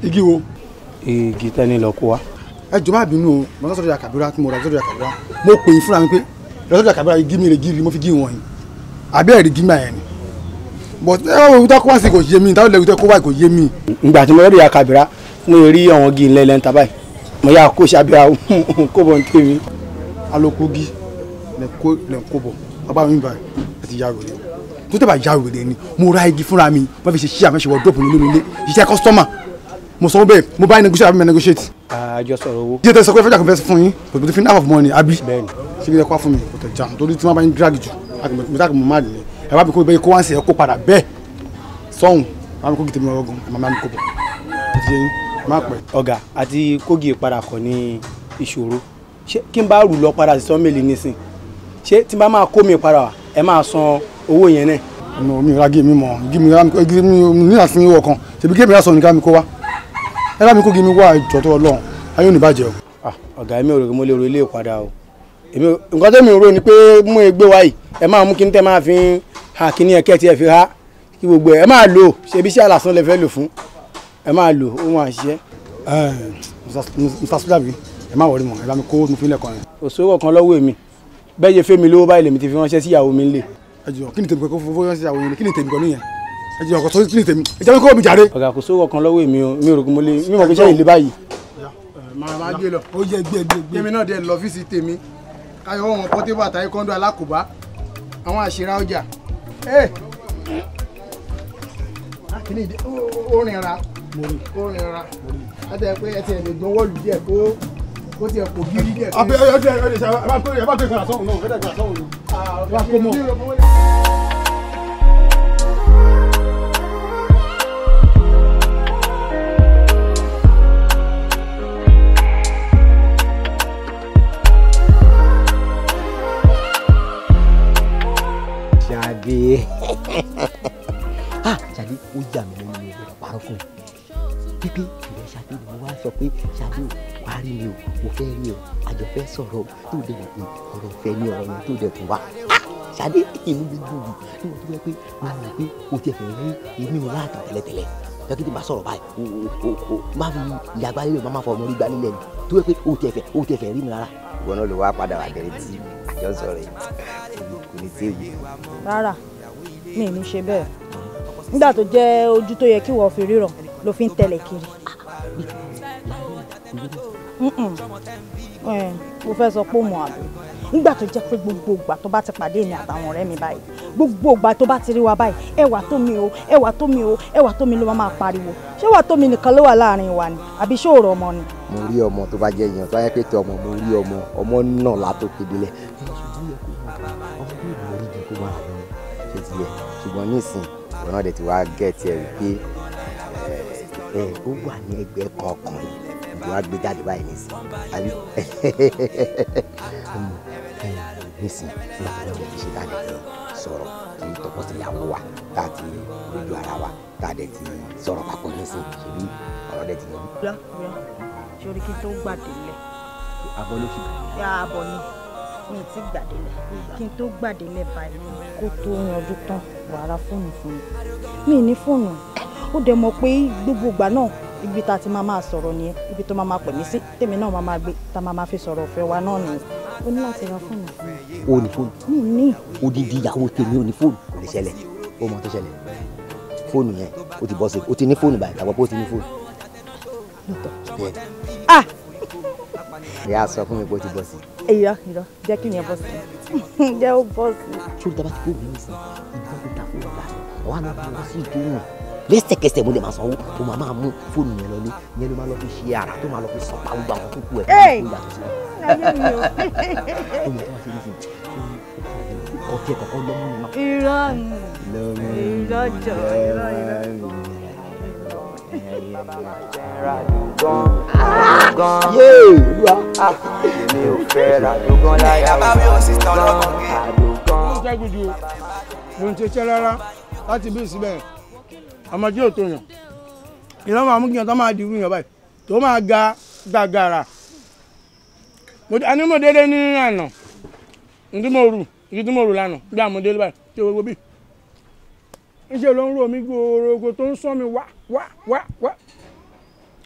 igi wo. igi tẹ́ni lọ kó wa. ẹ jọ̀ọ́ má bínú o mo sọ́dọ̀ ya Kabira tí mo rà sọ́dọ̀ ya Kabira mo pè é fúnra mi pé lọ́sọ̀dọ̀ ya Kabira igi mi rè gírí mo fi gí wọn yìí àbí ẹ̀rí gí máa yẹn ni but ẹ wọ́n wíwúta kó wá sí kò yé mi táwọn lẹ́wọ́n kó wá kò yé mi. ìgbà tí mo lọ́dọ̀ ya Kabira mo rí àwọn igi ńlẹ̀ lẹ́ńtà báyìí mo yà kó ṣàbíà kó bọ̀ ní tèmi. alokogi lẹ́ńkóbọ̀ bàbá mi báyìí àti ya wèrè tó tẹ́ bá ya wèrè ni mo ra igi fúnra mi wọ́n fi ṣe ṣí àfẹ́ṣe wọ́n dọ́pù nínú ilé iṣẹ́ kọ́sítọ́mà mo sọ bẹ́ẹ̀ mo bá negotiate àbí negotiate. àjọ sọ̀rọ̀ owó. díẹ̀ tẹ́ sọ pé fẹ́jà kan fẹ́ fún yín kò tó fi half of money àbí. bẹ́ẹ̀ni ṣé kí ẹ kó fún mi kò tẹ̀ jà torí tí wọ́n bá ń drag jù mo tá kò mọ̀ máa lè ẹ bá mi kó bẹ́ẹ̀ kó wá ń ṣe ẹ kó padà bẹ́ẹ̀ sọ́hùn bá mi kó gidi mi ọgùn ẹ máa mi kó bọ̀ ẹ ti yẹn má pẹ́. ọ̀gá àti kógi ìpadà kọ́ ní ìṣòro ṣé kí n bá rù lọ padà sí sọ́mẹ́lì nísìn ṣé tí n bá máa kó mi padà wá ẹ máa san owó yẹn náà. ọ̀nà mi ò ra gé mi mọ̀ gé mi ní àfihàn ìwọ̀ kan ṣèbí gé mi lásán ní ká mi kó wá ẹ bá mi kó gé mi wá ìjọ tó Ọlọ́run ayé ò ní bàjẹ́ o. ọ̀gá mi ò rò pé mo lè ro ilé ìpadà o nǹkan tó mi rò ni pé mú egbé wáyìí ẹ máa mú kí n tẹ́ máa fi ha kíní ẹ̀kẹ́ tí ẹ fi ha kí gbogbo ẹ máa lò ṣebí iṣẹ́ àlàsán lẹ fẹ́ lò fún ẹ máa lò ó máa ṣiṣẹ́. Mr. Sulabi ẹ má wọrí mọ́ ẹ bá mi kó mo fi lẹ́kọ̀ọ́ yẹn. òṣòwò kan lọ́wọ́ èmi bẹ́ẹ̀ yẹ fẹ́mi lówó báyìí lèmi ti fi ránṣẹ́ sí ìyàwó mi nílé. ẹ jọ kí ni tèmi kò fọwọ́ ránṣẹ́ sí ìyàwó mi kí ni tèmi kọ́ nìyẹn ẹ jọ ọkọ̀ tó kí ni tèmi ẹ jẹ́ mi kó mi jàre. ọ̀gá kò sówó kan lọ́wọ́ èmi o mi ò rò pé mo lè mi mọ̀ pé sẹ́yìn lé báyìí. máa gbé lọ ó yẹ gbé tèmi náà dé lọ́fíìsì tèmi káyọ̀ wọn pọ́tébù àtàrí kọ́ńdọ̀ alákòbá àwọn àṣírà ọjà ó rìnra láti ẹ pé ẹ ti ẹ̀ lè gbọ́n wọ́ọ̀lù díẹ̀ kó tiẹ̀ kò gírí díẹ̀. ẹ bá tó ìgbà sọ́hùn náà ẹ dàgbà sọ́hùn náà ẹ bá kó mọ́. Ṣadé Ṣadé ó jà mí lẹ́nu ní ìgbà parọ́ fún mi pípé ìrẹ́ Ṣadé ni mo wá sọ pé Ṣadé ò wá rí mi o mo fẹ́ rí o àjọ fẹ́ sọ̀rọ̀ tó dẹ̀ pé ọ̀rọ̀ fẹ́ ní ọ̀rọ̀ yẹn tó dẹ̀ tún wá Ṣadé inú mi dùn jù níwọ̀n tó yẹ pé mo rò pé o tiẹ̀ fẹ́ rí èmi ò láàtọ̀ tẹ́lẹ̀tẹ́lẹ̀ tẹ́kí tí n bá sọ̀rọ̀ báyìí o máa fi ìyàgbá lílẹ̀ máa fọ ọmọ orí gbá lílẹ̀ ni tó yẹ pé o tiẹ̀ fẹ́ rí mi rárá. ìwọ náà ló wá padà wà dẹ̀rẹ̀ tí àjọ sọ̀rọ̀ yìí kò ní sí èyí. rárá mi ò ní ṣe bẹ́ẹ̀ nígbà tó jẹ́ ojú tó yẹ kí wọ́n fi ríran ló fi ń tẹ̀lé kiri. mo fẹ́ sọ pé ó mọ àbò nígbà tó jẹ́ pé gbogbo ìgbà tó bá ti pàdé mi àtàwọn ọ̀rẹ́ mi báyìí gbogbo ìgbà tó bá ti rí wa báyìí ẹwà tó mi o ẹwà tó mi o ẹwà tó mi ló máa pariwo ṣé wà tó mi nìkan ló wà láàrin wa ni àbí ṣòro ọmọ ni. mo rí ọmọ tó bá jẹ èèyàn tó ayẹ pé tẹ ọmọ mo rí ọmọ náà látòkè délẹ̀ ṣùgbọ́n nísìn ìwọ náà dẹ̀ ti wá gẹ̀ẹ́tì ẹ̀ wípé ó wà ní ẹgbẹ́ kọ̀ọ̀kan ìjọ wa gbé jáde báyìí nísìn àbí nísìn nígbà tó lọ́wọ́ fi ṣe dáadé sọ̀rọ̀ ní tọkọtìyàwó wa tá a ti lójú ara wa tá a dẹ̀ ti sọ̀rọ̀ papọ̀ nísìn ṣèlú ọ̀rọ̀ dẹ̀ ti yẹ. sori kí n tó gbàdélẹ̀. abọ́ ló ṣì bẹ̀rẹ̀. yà á bọ̀ ni mi ti gbàdélẹ̀ kí n tó gbàdélẹ̀ báyìí kó tó yanjú tán wàrà fóònù fún mi ní fóònù ó dẹ̀ mọ̀ pé gbogbo ìgbà náà ibi tá a ti máa sọ̀rọ̀ nìyẹn ibi tó máa pè mí sí tèmi náà máa gbé tá a máa fi sọ̀rọ̀ ọ̀fẹ́ wa náà nìyẹn ó ní láti ra fóònù fún mi. o ní fóònù. mi ní. odidi ìyàwó tèmi ò ní fóònù kò lè ṣẹlẹ̀ ó mọ tó ṣẹlẹ̀ fóònù yẹn ó ti bọ́ sí o ti ní fóònù báyìí tàbí o ti ní fóònù. ah. ìyá sọ fún mi pé o ti bọ́ sí. irọ́ jẹ́ kí yẹn bọ́ sí jẹ́ ó bọ́ sí. ṣé o dábàá ti fóònù yẹn sí ibi tó ta fóònù gbà wà á lọ bọ́ sí ìdúró lẹ́sẹ̀kẹsẹ̀ mo lè máa sanwó o máa mú fóònù yẹn lọ ní yẹn ló máa lọ fi ṣe ara tó máa lọ fi sọpá gbogbo àwọn tó kú ẹ̀ ọtí ẹ̀ kọ̀ọ̀kan lọ́mú ni. irọ́ jọ mi ò fẹ́ ràdúgán láyà mo ń ṣe rárá láti bí ìsíbẹ̀ ọmọdé ò tó yàn ìran máa mú kí yàn tó máa dìrú yàn báyìí tó máa ga gàgàrà mo dédé ní àná ìdí mo rù lánàá bí àmọ́ délé báyìí tí owó bí níṣẹ́ ló ń rò mí gbòòrò tó ń sán mi wá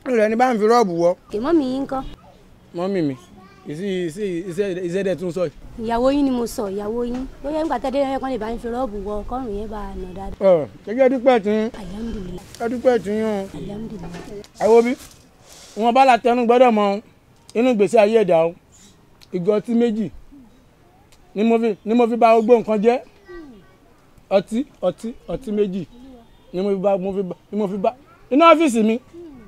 rẹ̀ ní bá ń fi rọ́ọ̀bù wọ́. kèmọ́ mi yín kọ́. mọ́mì mi iṣẹ́ dẹ̀ tún sọ yìí. ìyàwó yín ni mo sọ ìyàwó yín bóyá nígbà tẹ́lẹ̀ yẹn kan lè bá ń fi rọ́ọ̀bù wọ ọkọ̀rùn yẹn bá a nà dáadáa. gẹ́gẹ́ dúpẹ́ tí dúpẹ́ tí yún. ẹ wo bí wọn bá la tẹnu gbọ́dọ̀ mọ inú gbèsè ayé ẹ̀dá o ìgò ọtí méjì ni mo fi bà gbogbo nǹkan jẹ́ ọtí méjì ni mo fi bá inú ọ́fíìsì mi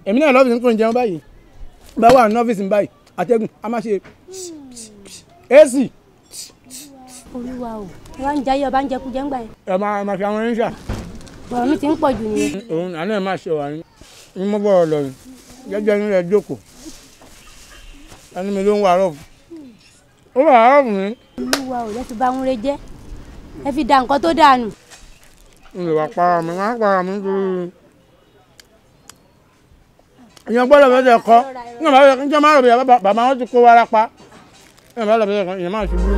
èmi náà lọ́fíìsì tó ń jẹun báyìí bá wà ní ọ́fíìsì mi báyìí atẹ́gùn a máa ṣe AC. olúwa o ẹ wá ń jayé ọba ń jẹkú jẹ ń gbà yẹn. ẹ máa fi àwọn ẹni ṣà. ọ̀rọ̀ mi ti ń pọ̀ jù nìyẹn. òun àná ẹ̀ máa ṣe wà ní mo bọ̀rọ̀ lọ yìí gẹ́gẹ́ ní rẹ̀ jókòó ẹni mi ló ń wà rọ̀fù ó wà rọ̀fù mi. olúwa o ẹ fi bá ń re jẹ́ ẹ fi da nǹkan tó dànù. n lè wá para mi wá para mi nítorí ìyẹn gbọ́dọ̀ fẹsẹ̀ kọ́ ní ọ̀bá yẹ kí n jẹ́ máa rọ̀ bí bàbá wọn ti kó wára pa ní ọ̀bá yẹ fẹsẹ̀ kọ́ ìyẹn máa ṣubú.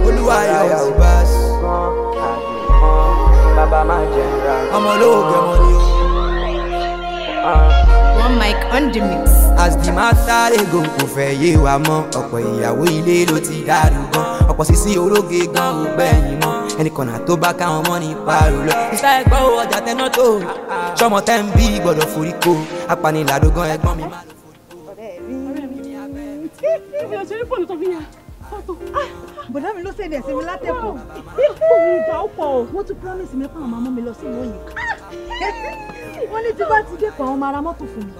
olúwa yọ bus bàbá máa jẹ nra. ọmọ olówó gẹmọ ni o. One mic on the mix. as the matter dey go kò fẹ́ yé wa mọ́ ọ̀pọ̀ ìyàwó ilé ló ti dàrú gan ọ̀pọ̀ sísí oróge gan ò gbẹ̀yìn mọ́ ẹnìkànnà tó bá káwọn mọ́ ní pààrọ̀ lọ. ìsá ẹgbẹ́ owó ọjà tẹ́ná tó sọmọ tẹ́ ń bí gbọ́dọ̀ forí kó apanilàdó gan ẹ̀gbọ́n mi má lọ forí kó. mi ò ṣe é fóònù tó fi yà fọ́tò. bọ̀dá mi ló ṣe ẹ̀dẹ̀ sí mi látẹ̀kọ̀. ìgbà ó pọ̀ o. wọ́n tún promise mi pé àwọn máa mú mi lọ sí ìlú òyìnbó. wọ́n ní tí bá ti dé pa àwọn máa ra mọ́tò fún mi.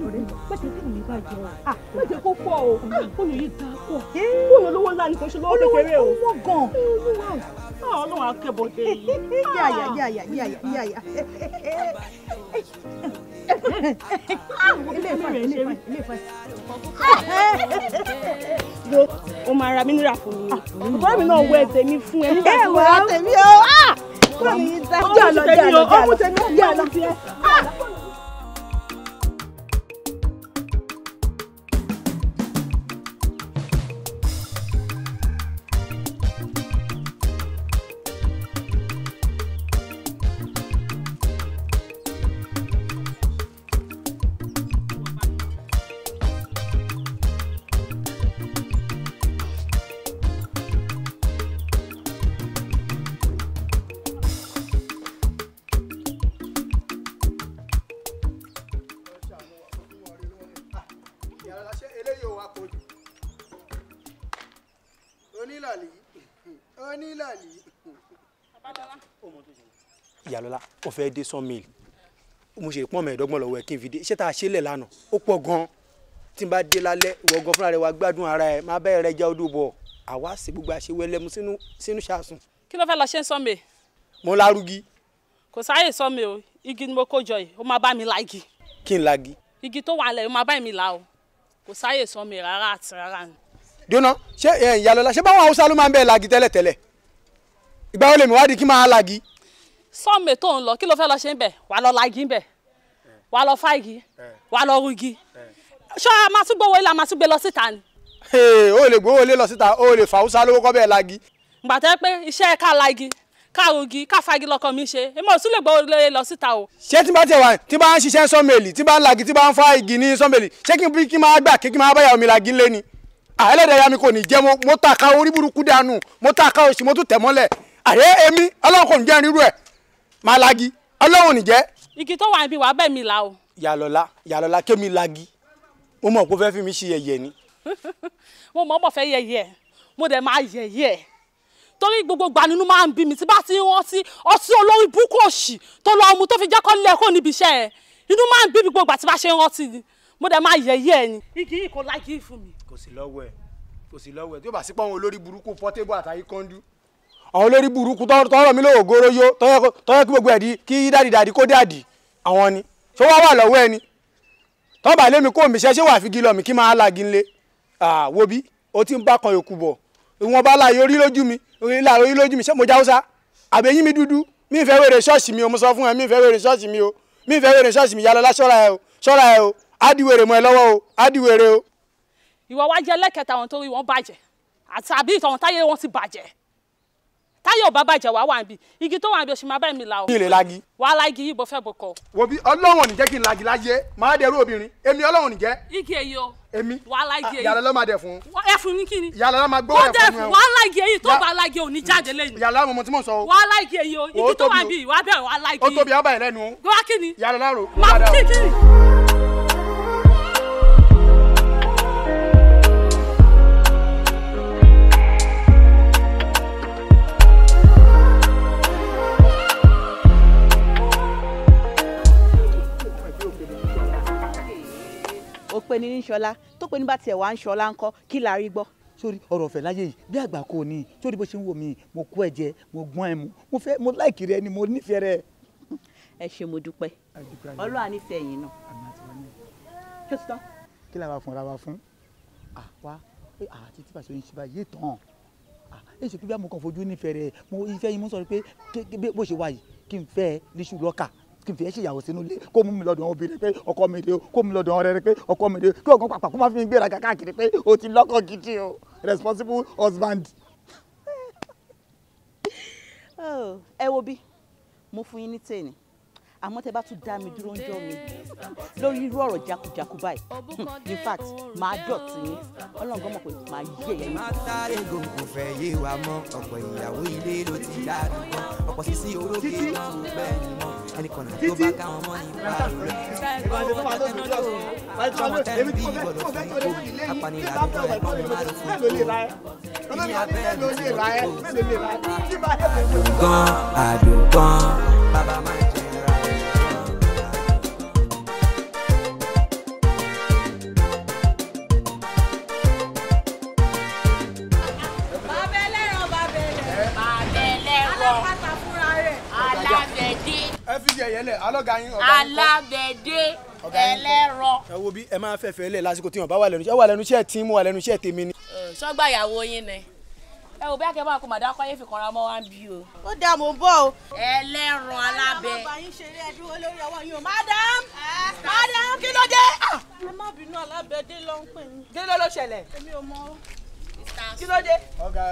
ọ̀rẹ́ pẹ̀sẹ̀ fún mi bàjẹ́ o. má jẹ́ kó pọ̀ o. fóònù yìí dá pọ̀. fóònù olówó ńlá ni kò ṣe lọ́wọ́ kékeré o. olówó gan. ọlọ́run akẹ́bọ̀dé yìí. yáyà. wo o máa ra mineral fún mi. ọ̀pọ̀ mi náà wọ ẹ̀tẹ̀ mi fún ẹ nígbà tí wọ́n á tẹ̀mí o. fóònù yìí dá. ọmú tẹ̀mí ọjọ́ lọ. ìyàlọ́lá ó fẹ́ dé sọ́mìlì mo ṣe pọ́n mẹ́ẹ̀ẹ́dọ́gbọ̀n lọ́wọ́ ẹ̀ kí n fi dé iṣẹ́ tá a ṣe lẹ̀ lánàá ó pọ̀ gan-an tí n bá dé lálẹ́ ìwọ gan fúnra rẹ̀ wá gbádùn ara ẹ̀ máa bẹ́ẹ̀ rẹ̀ já odò bọ̀ àwa sì gbogbo àṣewẹ́lẹ́mu sínú ṣàṣùn. kí ló fẹ́ lọ ṣe ń sọ́mẹ̀. mo lárúgí. kò sáyè sọ́mẹ̀ o igi ni mo kó jọ yìí ó máa bá mi la igi. kí n lagi. igi tó wà lẹ̀ ó máa bá mi la o kò sáyè sọ́mẹ̀ rárá àti rárá ni. dúnà ṣé ìyàlọ́lá ṣé báwọn haúsá ló máa ń bẹ́ẹ̀ lagi tẹ́lẹ̀tẹ́lẹ̀ ìgbà wo lèmi wádìí kí máa lagi. sọ́ọ̀mù tó ń lọ kí ló fẹ́ lọ ṣe ń bẹ̀ wà lọ lagi ń bẹ̀ wà lọ fáigi wà lọ rugi ṣọ́ a máa tún gbówó ilé a máa tún gbé lọ síta ni. o lè gbówó ilé lọ síta o lè fa haúsá lówó kọ́ bẹ́ẹ̀ lagi. gbàtẹ́ pé iṣẹ́ ká lagi ká rugi ká fáigi lọkọ mi ṣe èmi ò tún lè gbówó ilé lọ síta o. ṣé tí bá tẹ̀ wá tí bá ń ṣiṣẹ́ sọ́mẹ̀lì tí bá ń lagi tí bá ń fa igi ní sọ́mẹ̀lì ṣé kí n máa gbà kí n máa bá yàwó mi lagi ńlé ni. ẹlẹ́dàá mi kò ní jẹ́ mo ta ká orí burúkú dànù mo ta ká òsì mo tún tẹ̀ mọ́lẹ̀ àyè èmi ọlọ́run kò ní jẹ́ irú ẹ̀ máa lagi ọlọ́run ní jẹ́. igi tó wà níbi wàá bẹ̀ mí la o. yàlọ́lá kémi lagi mo mọ̀ pé ó fẹ́ fi mi ṣe yẹ̀yẹ́ ni. mo mọ̀ fẹ́ yẹ̀yẹ́ mo dẹ̀ máa yẹ̀yẹ́ torí gbogbo gbà nínú máa ń bí mi tí bá ti ń rántí ọtí olórí búkú òṣì tó lọ mu tó fi jẹ́ kọ́ lé ẹ̀kọ́ níbi iṣẹ́ ẹ̀ inú máa ń bí mi gbogbo àti bá ṣe ń rántí ni mo dẹ̀ máa yẹ̀yẹ́ ni. igi yìí kò láìkí fún mi. kò sí lọ́wọ́ ẹ̀ tí ó bá sí pé àwọn olórí burúkú Portable àtàyè kọ́ńdú àwọn olórí burúkú tọrọ mi lówó goroyo tọyọ kí gbogbo ẹdí kí dádì kó dádì àwọn ni tó wá wà lọ́wọ́ ẹni tọ́ba lémi kó mi ṣe wà fi gí lọ mi kí máa lagi ńlé wo bí o ti ń bá kan yòókù bọ̀ ìwọ̀n bá láàyè orí lójú mi ṣé mo jáwúsá àbẹ̀yìn mi dúdú mi fẹ́ wèrè ṣọ́ọ̀ṣì mi o mo sọ fún ẹ mi fẹ́ wèrè ṣọ́ọ̀ṣì mi o mi fẹ́ wèrè ṣọ́ọ̀ṣì mi Yálọ́lá ṣọ́ra ẹ o ádìwèrè mọ́ ẹ lọ́wọ́ o ádìwèrè o. ìwọ wá jẹ́ lẹ́kẹ̀ẹ́ta àwọn tó rí wọn bàjẹ́ àti àbí ìtọ̀wọ̀n táyé wọn ti bàjẹ́ táyé ò bá bàjẹ́ wá wà níbi igi tó wà níbi oṣù máa bẹ́ẹ̀ mi là o. mi lè lagi. wàá lági yìí bó fẹ́ bó kọ. wo bí ọlọ́wọ̀n ní jẹ́ kí n lagi láyé máa dẹrú obìnrin èmi ọlọ́wọ̀n ní jẹ́. igi èyí o. èmi wàá lági èyí. yàrá ló máa dẹ̀ fún. ẹfun ní kíni. yàrá ló máa gbówó ẹ̀fọn ní ẹ. wàá lági èyí tó bá lági òní jáde lẹ́nu. yàrá mo tí mò ń sọ o. wàá lági èyí o igi tó wà níbi wàá bẹ̀rẹ̀ wàá lági. ó tóbi á báyìí lẹ́nu. wàá kíni. yàrá lárò. máa kíni. ó pe ní ṣọlá tó pe ní bá tiẹ̀ wá ń ṣọlá ńkọ́ kí la rí gbọ́. sórí ọ̀rọ̀ ọ̀fẹ́ láyé yìí bí àgbà kò ní sórí bó ṣe ń wò mí mo kó ẹ jẹ mo gbọ́n ẹ mu mo láìkì rẹ ni mo nífẹ̀ẹ́ rẹ. ẹ ṣé mo dúpẹ́ ọlọ́run á nífẹ̀ẹ́ yín náà. ṣé o ti tán. kí la wà fún ra wa fún àwa àti tí pàṣẹ yín ṣe báyìí tán èsì pé bí mo kàn fojú nífẹ̀ẹ́ rẹ mo ìfẹ́ yín mo sọ pé bó ṣe wà yìí kí n fẹ́ níṣu lọ́kà kí n fi ẹ ṣe ìyàwó sínú ilé kó mú mi lọ́dọ̀ àwọn obìnrin pé ọkọ mi dé o kó mú mi lọ́dọ̀ àwọn ọ̀rẹ́ rẹ pé ọkọ mi dé o kí ọkàn pàpà kó má fi mi gbéra káàkiri pé o ti lọ́kọ gidi o responsible husband. ẹ wo bí mo fún yín ní tèèní àmọ́ tẹ bá tún dá mi dúró ń jọ mi lórí irú ọ̀rọ̀ jákujáku báyìí in fact máa dọ̀tí yín ọlọ́run mọ̀ pé máa yé ẹ̀yìn. mátàrégò kò fẹ́ yé wa mọ́ ọ̀pọ̀ ìyàwó ilé ló ti dàrú gan ọ̀pọ̀ sísí orókè náà ò bẹ́ẹ̀ ni mọ́ ẹnìkan náà tó bá káwọn mọ́ ní báàrù rẹ̀ ọmọ tẹ́lẹ̀ bí gbọ́dọ̀ fún ikú apanilàdúgbò ẹ̀kọ́ ni má ló fún ikú ní abẹ́ àdùgán àdùgán bàbá máa jẹ́. ẹ fi di ẹyẹ lẹ alọga yín ọgá yín kọ. alábẹ̀dé ẹlẹ́rọ. ẹ wo bí ẹ máa fẹ́fẹ́ lẹ̀ lásìkò tí wọn bá wà lẹ́nu iṣẹ́ wà lẹ́nu iṣẹ́ tí mo wà lẹ́nu iṣẹ́ tèmi ni. sọgbà ìyàwó yín ni ẹ wò bí akẹ́bọ̀ àkó màdá kọ́ yé fi kanra mọ́ wá ń bí o. ó dá mo bọ́ o. ẹlẹ́rọ alábẹ. ọmọ bàyín ṣeré ẹ dúró lórí ọwọ́ yín o madam kí ló dé. ẹ má bínú alábẹ́dé ló ń pè yín. kí ló ṣẹlẹ̀. èmi ò mọ. kí ló dé. ọ̀gá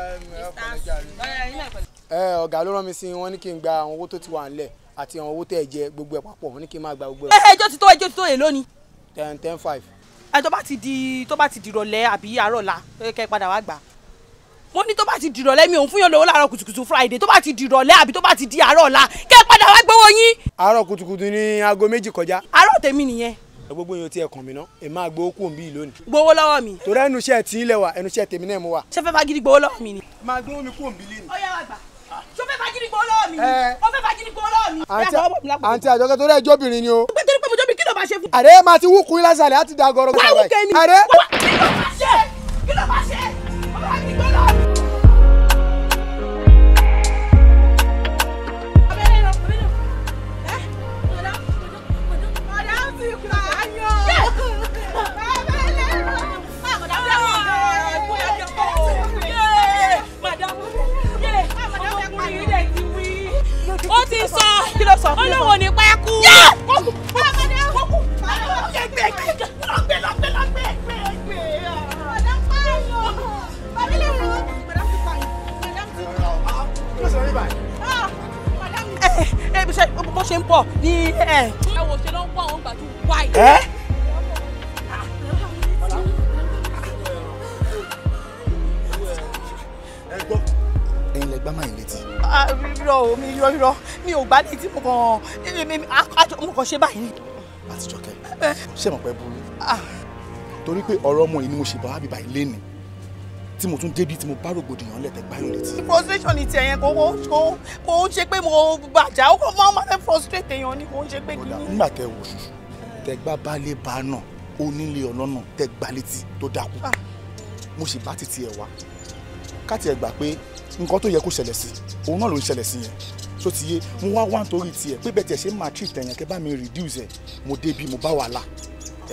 ọ̀gá ló rán mi sí wọn ní kí n gba àwọn owó tó ti wà nílẹ̀ àti àwọn owó tẹ̀ jẹ gbogbo ẹ̀ papọ̀ wọn ní kí n máa gba gbogbo ẹ̀. ẹjọ́ ti tó èyí lónìí. 10-5. ẹ tó bá ti di ìrọ̀lẹ́ àbí àárọ̀ la kẹ́ padà wá gbà. mo ní tó bá ti di ìrọ̀lẹ́ mi òun fún yàn lówó láàárọ̀ kùtùkùtù Friday tó bá ti di ìrọ̀lẹ́ àbí tó bá ti di àárọ̀ la kẹ́ padà wá gbowó yín. àárọ̀ kùtùkùtù ní aago 2 kọjá. àárọ̀ tèmi nìyẹn. gbogbo yín ò tiẹ̀ kàn mí ná èmi máa gbowó kù òǹbí lónìí. gbowó lọ́wọ́ mi. torí ẹnu iṣẹ́ tí ń lẹ̀ wá ẹnu iṣẹ́ tèmi náà mo wà. ṣé fẹ́ fagídí gbowó lọ́wọ́ mi ni. máa gbowó mi kù òǹbí lónìí. ó yá wá gbà ṣó fẹ́ fagídí gbowó lọ́wọ́ mi. ó fẹ́ fagídí gbowó lọ́wọ́ mi. àǹtí àjọkẹ́ torí ẹjọ́ obìnrin ni o. nítorí pé mo jọ́ mi kí ló máa ṣe fún. àrẹ máa ti wúkú lásàlẹ̀ láti da gọ́rọ́ gbọ́dọ̀ báyìí. àrẹ. kí ló máa ṣe ó fẹ́ fagídí gbowó lọ́wọ́ mi. ó ti sọ kí ló sọ olówó ní pẹ́ kú. bó ṣe ń bọ̀ ní ẹ. ẹ wò ṣe ló ń pọ̀ àwọn gbà tó wáyé. ẹ̀yin lẹ gbá máa ń létí. rírọ mi ò gbá létí mo kàn ṣe báyìí ni. Àtijọ́kẹ́ ṣé mo pẹ́ burú torí pé ọ̀rọ̀ ọmọ yìí ni mo ṣe bá wá bíbá ilé ni tí mo tún débi tí mo bá rògbòdìyàn lẹ̀ tẹ́ gbáyọ̀ létí. frustration ti ẹ̀yẹn kò ń ṣe pé mo bàjá ó kò máa ń frustrate èèyàn ni kò ń ṣe pé kí ni. nígbà tẹ wò ṣùṣù tẹ gbá baálé bá náà onílé ọlọ́nà tẹ gbá létí tó dákú mo sì bá títí ẹ̀ wá káti ẹ̀ gbà pé nǹkan tó yẹ kó ṣẹlẹ̀ sí òun náà ló ń ṣẹlẹ̀ sí yẹn tó ti yé mo wá nítorí tiẹ̀ pé bẹ́ẹ̀ tiẹ̀ ṣe máa treat ẹ̀yẹn kẹ́ bá mi reduce ẹ̀ mo débi mo bá wàhálà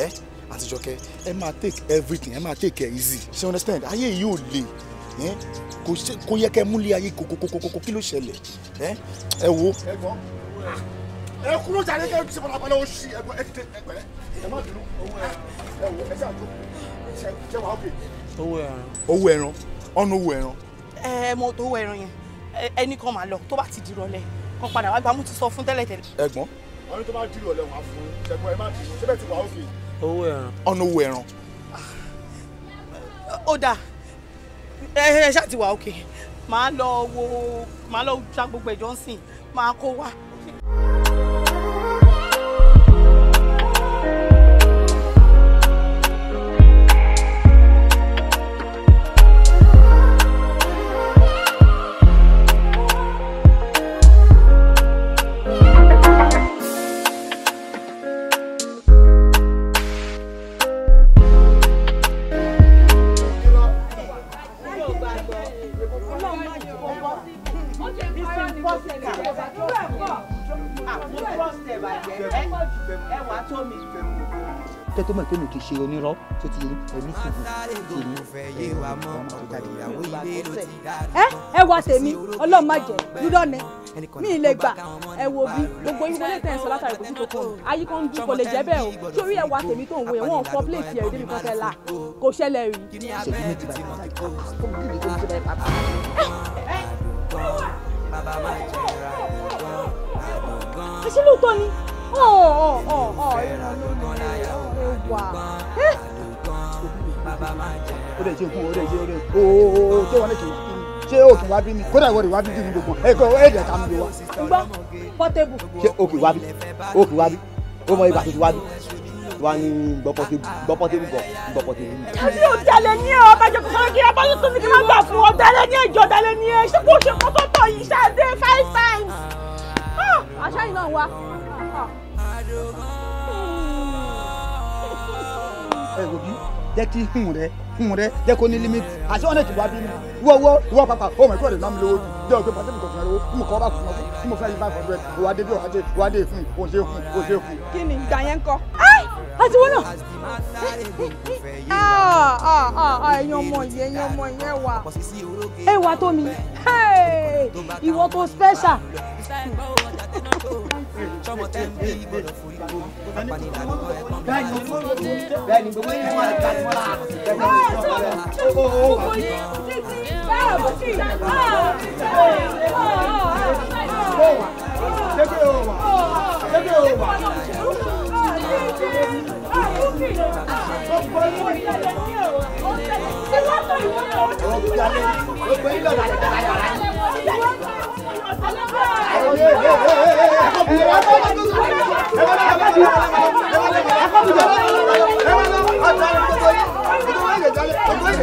ẹ́ Àtijọ́kẹ́ ẹ máa take everything ẹ máa take it easy ṣe understand ayé yìí ò le kò yẹ kẹ́ múlẹ̀ ayé kókókókókó kí ló ṣẹlẹ̀ ẹ wo. ẹ kúrò jáde kẹ́ ẹ ṣe pàlàpàlà ó ṣì ẹgbẹ́ ẹ ti tẹ ẹgbẹ́ ẹ má dùnú owó ẹ wo ẹ ṣàjò ṣe wà ókè. owó ẹran ọ̀nà owó ẹran. mo tó owó ẹran yẹn ẹnì kan máa lọ tó bá ti di ìrọ̀lẹ́ kan padà wá gbà mo ti sọ fún tẹ́lẹ̀tẹ́lẹ̀. ẹ̀gbọ́n àwọn ní tó bá di ìrọ̀lẹ́ wọn á fún ṣẹ́gun ẹ má bínú ṣé bẹ́ẹ̀ ti wà ókè. owó ẹran. ọ̀nà owó ẹran. ó dáa ẹ ṣáà ti wà ókè máa lọ ṣá gbogbo ẹ̀jọ́ ń sìn máa kó wá. tẹ́ tó mọ̀ pé mi kì í ṣe onírọ́ tó ti ẹ̀mí sùn ẹ wá tèmi ọlọ́run má jẹ́ dúdọ́ ni mi ì lè gbà ẹ wo bí gbogbo yín wọlé tẹ̀ ń sọ látàrí kò sí tó kọ́ ayé kan ń dún kò lè jẹ́ bẹ́ẹ̀ o sórí ẹ wá tèmi tó ń wo yẹn wọ́n fọ́ pléètì ẹ̀rí débi kan fẹ́ la kò ṣẹlẹ̀ rí. ẹ ṣe lóòótọ́ ni ó dẹ̀ ṣe fún ó dẹ̀ ṣe ó dẹ̀ ooo ṣé wọn lè ṣe o tún wá bí mi kódà ìwọ rẹ̀ wá bí mi gbogbo ẹ̀ẹ́dẹ̀ ká mi lè wá. gbọ́ pọ́tébù. ṣé o kì í wá bí o kì í wá bí o mọ ibà tó ti wá bí wá ní gbọ́ pọ́tébù. àbí òdàlẹ ní ẹ ọbàjọ kò sọ̀rọ̀ kí ẹ bá tó ní kí wọn gbà fún ọdàlẹ ní ẹjọ ọdàlẹ ní ẹ ṣé kò ṣe kótó tọ yìí ṣáàdé 5 times. àṣà yìí náà wá. ẹ wò bí jẹ́ kí hùn rẹ jẹ́ kó ní límítì àṣẹ wọn lè ti wá bí mi wọ́ pàpà ó mọ̀ ẹ̀kọ́ rẹ̀ náà mi lówó jẹ́ òpin pàṣẹ mi kò fún ẹ lówó mo kọ́ bá fún ọ fún mo fẹ́ yí 500 òwò adé bí òwò adé fún o ṣe fún. kí ni ìgbà yẹn ń kọ́. àti wọn náà. ẹ̀yin ọmọ yẹn wà. ẹ wà tó mi ìwọ tó special. bẹ́ẹ̀ni gbogbo yín wà láti mọ́ra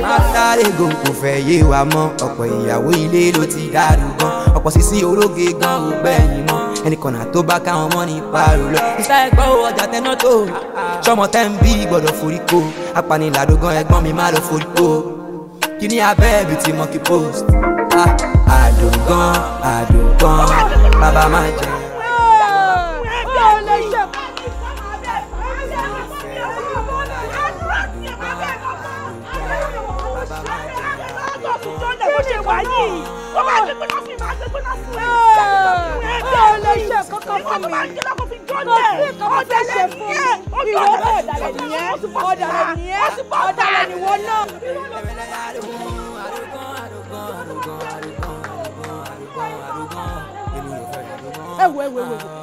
Mátàlégò kò fẹ́ yé wa mọ́ ọ̀pọ̀ ìyàwó ilé ló ti dàrú gan ọ̀pọ̀ sísí ológe gan ò gbẹ̀yìn mọ́ ẹnìkan náà tó bá káwọn mọ́ ní parọ́ lọ. ìsá ẹgbọ́ ọjà tẹná tó sọmọ tẹ́ ń bí gbọ́dọ̀ forí kó apanilàdógán ẹ̀gbọ́n mi má lọ forí kó kí ní abẹ́ ẹ̀bì tí mo kí post àdògán bàbá má jẹ.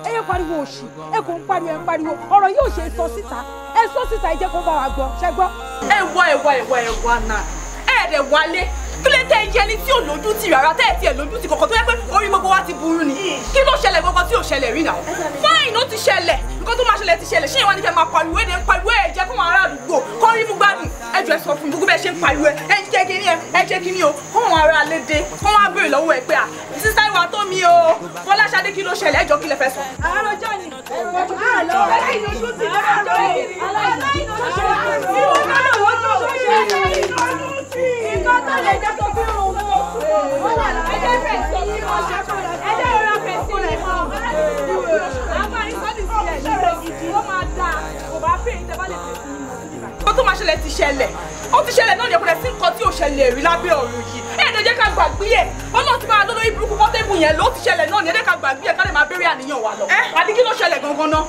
ẹ yẹ pariwo òṣì ẹ kò ń pariwo ọ̀rọ̀ yóò ṣe sọ síta ẹ sọ síta ẹ jẹ́ kó bá wa gbọ́ ṣẹ gbọ́. ẹ wá náà ẹ̀ẹ́dẹ̀ wálé kí ló tẹ́ jẹ́ ní tí ò lójú tì rárá tẹ́ ẹ̀ tí ẹ̀ lójú tì kọ̀ọ̀kan tó yẹ pé orí gbogbo wa ti burú ni kí ló ṣẹlẹ̀ gbogbo tí ò ṣẹlẹ̀ rí náà fáìn ó ti ṣẹlẹ̀ nǹkan tó máa ṣẹlẹ̀ ti ṣẹlẹ̀ ṣé ìwà ni kẹ́ máa pariwo èdè ń pariwo ẹ̀ jẹ́ fún ará àdúgbò kọ́ rí mú gbádùn ẹ jọ ẹ sọ fún mi gbogbo bẹ́ẹ̀ ṣe ń pariwo ẹ jẹ́ kí ni ẹ jẹ́ kí ni o kọ́ wọn ará lédè kọ́ wọn á béèrè lọ́wọ́ ẹ pé à sísá ìwà tó mi o Fọláṣadé kí ló ṣẹlẹ̀ ẹ jọ kí lẹ fẹ́ sọ. àròjọ ni nǹkan tó lè jẹ́ tó fi rùn mọ́ ẹ̀jẹ̀ fẹ̀ sí i ẹ̀jẹ̀ rọra fẹ̀ sí i àbá ìsọ́dì sílẹ̀ nílẹ̀ gidi ó máa dáa kò bá fẹ́ ìtẹ́ bá lè fẹ̀ sí i. nǹkan tó máa ṣẹlẹ̀ ti ṣẹlẹ̀ ó ti ṣẹlẹ̀ náà ní ẹ̀kọ́ sí nǹkan tí ò ṣẹlẹ̀ rí lábẹ́ ọ̀run yìí ẹ̀ ló jẹ́ ká gbàgbé ẹ̀ ọlọ́run ti máa lọ́dọ̀ ibùdókù pọ́tẹ́bù yẹn ló ti ṣẹlẹ̀ náà ní ẹ̀dẹ́ ká gbàgbé ẹ̀ ká lè máa bẹ̀rẹ̀ àníyàn wa lọ àbí kí ló ṣẹlẹ̀ gangan náà.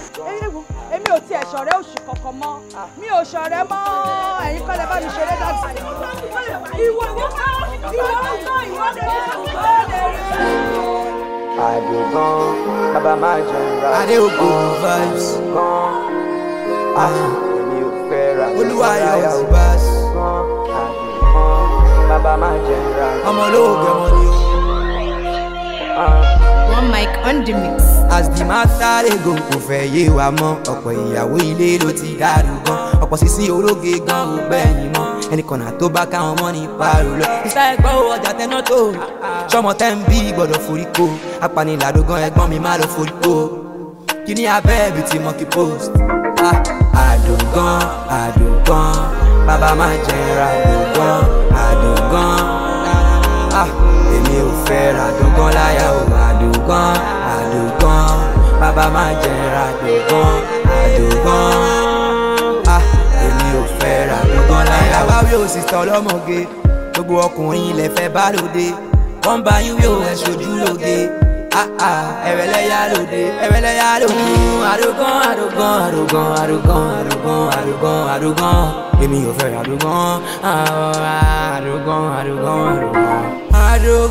èmi ò tiẹ̀ ṣọ̀rẹ́ òṣì kankan mọ́ mi ò ṣọ̀rẹ́ mọ́ ẹ̀yin kọ́lẹ̀ bá mi ṣeré dàgbà Àdùgán bàbá máa jẹun ra Adéògo vibes èmi ò fẹ́ ra Olúwayọ̀ Zibas Àdùgán bàbá máa jẹun ra ọmọ olóògbé ọmọ ni o. One mic on the mix. As the matter dey go kò fẹ́ yé wa mọ́ ọ̀pọ̀ ìyàwó ilé ló ti dàrú gan ọ̀pọ̀ sísí ológe gan ò gbẹ̀yìn mọ́ ẹnìkan náà tó bá káwọn mọ́ ní pariwo lọ. ìsá ẹgbọ́ ọjà tẹná tó sọmọ tẹ́ ń bí gbọ́dọ̀ forí kó apanilàdógán ẹ̀gbọ́n mi má lọ forí kó kí ni abẹ́ ibi tí monkey post. Àdùgán àdùgán bàbá máa jẹra àdùgán àdùgán èmi ò fẹ́ ràdùgán láyà o àdùgán àdùgán bàbá máa jẹra àdùgán àdùgán èmi ò fẹ́ ràdùgán láyà o. báwí ò sì tán lọ́mọge gbogbo ọkùnrin ilẹ̀ fẹ́ bá lóde wọ́n bá yín wí ò ẹ̀ ṣojú lóge ẹ̀rẹ̀lẹ́yà lóde ẹ̀rẹ̀lẹ́yà lóde. Àdùgán àdùgán àdùgán àdùgán àdùgán àdùgán àdùgán èmi ò fẹ́ àdùgán àdùgán àdùgán àdùgán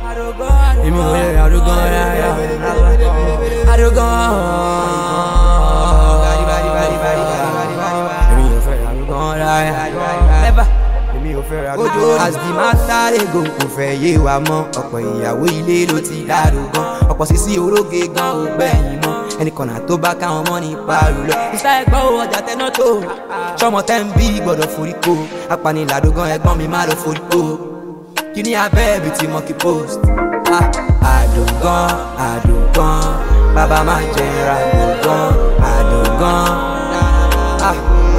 àdùgán. Èmi ò fẹ́ àdùgán rárá àdùgán. Èmi ò fẹ́ àdùgán rárá. As the matter dey go kò fẹ́ yé wa mọ́ ọ̀pọ̀ ìyàwó ilé ló ti dàrú gan ọ̀pọ̀ sísí ológe gan ò gbẹ̀yìn mọ́ ẹnìkan náà tó bá káwọn mọ́ ní pariwo lọ. ìsá ẹgbọ́ ọjà tẹná tó sọmọ tẹ́ ń bí gbọ́dọ̀ forí kó apanilàdógán ẹ̀gbọ́n mi má lọ forí kó kí ni abẹ́ ibi tí monkey post. Àdùgán àdùgán bàbá máa jẹra àdùgán àdùgán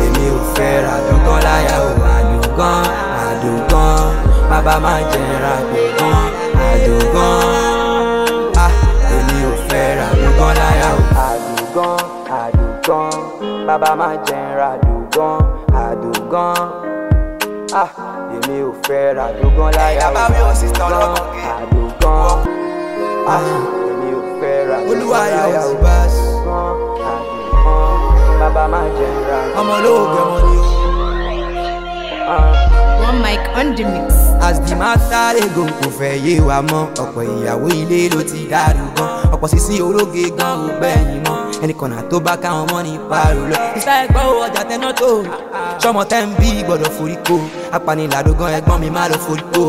èmi ò fẹ́ ràdùgán láyà o àdùgán àdùgán bàbá máa jẹra àdùgán àdùgán èmi ò fẹ́ ràdùgán láyà o. Àdùgán àdùgán bàbá máa jẹra àdùgán àdùgán èmi ò fẹ́ ràdùgán láyà o. Àdùgán àdùgán èmi ò fẹ́ ràdùgán láyà o. Bàbá máa jẹra ọmọ olóògbé ọmọ ni o. One mic on the mix. As the matter dey go kò fẹ́ yé wa mọ́ ọ̀pọ̀ ìyàwó ilé ló ti dàrú gan ọ̀pọ̀ sísí ológe gan ò gbẹ̀yìn mọ́ ẹnìkan náà tó bá káwọn mọ́ ní pariwo lọ. ìsá ẹgbọ́ ọjà tẹná tó sọmọ tẹ́ ń bí gbọ́dọ̀ forí kó apanilàdógán ẹ̀gbọ́n mi má lọ forí kó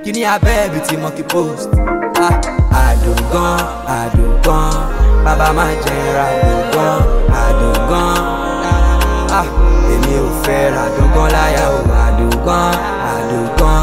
kí ni abẹ́ ibi tí monkey post. Àdùgán àdùgán bàbá máa jẹra àdùgán àdùgán èmi ò fẹ́ ràdùgán láyà o àdùgán àdùgán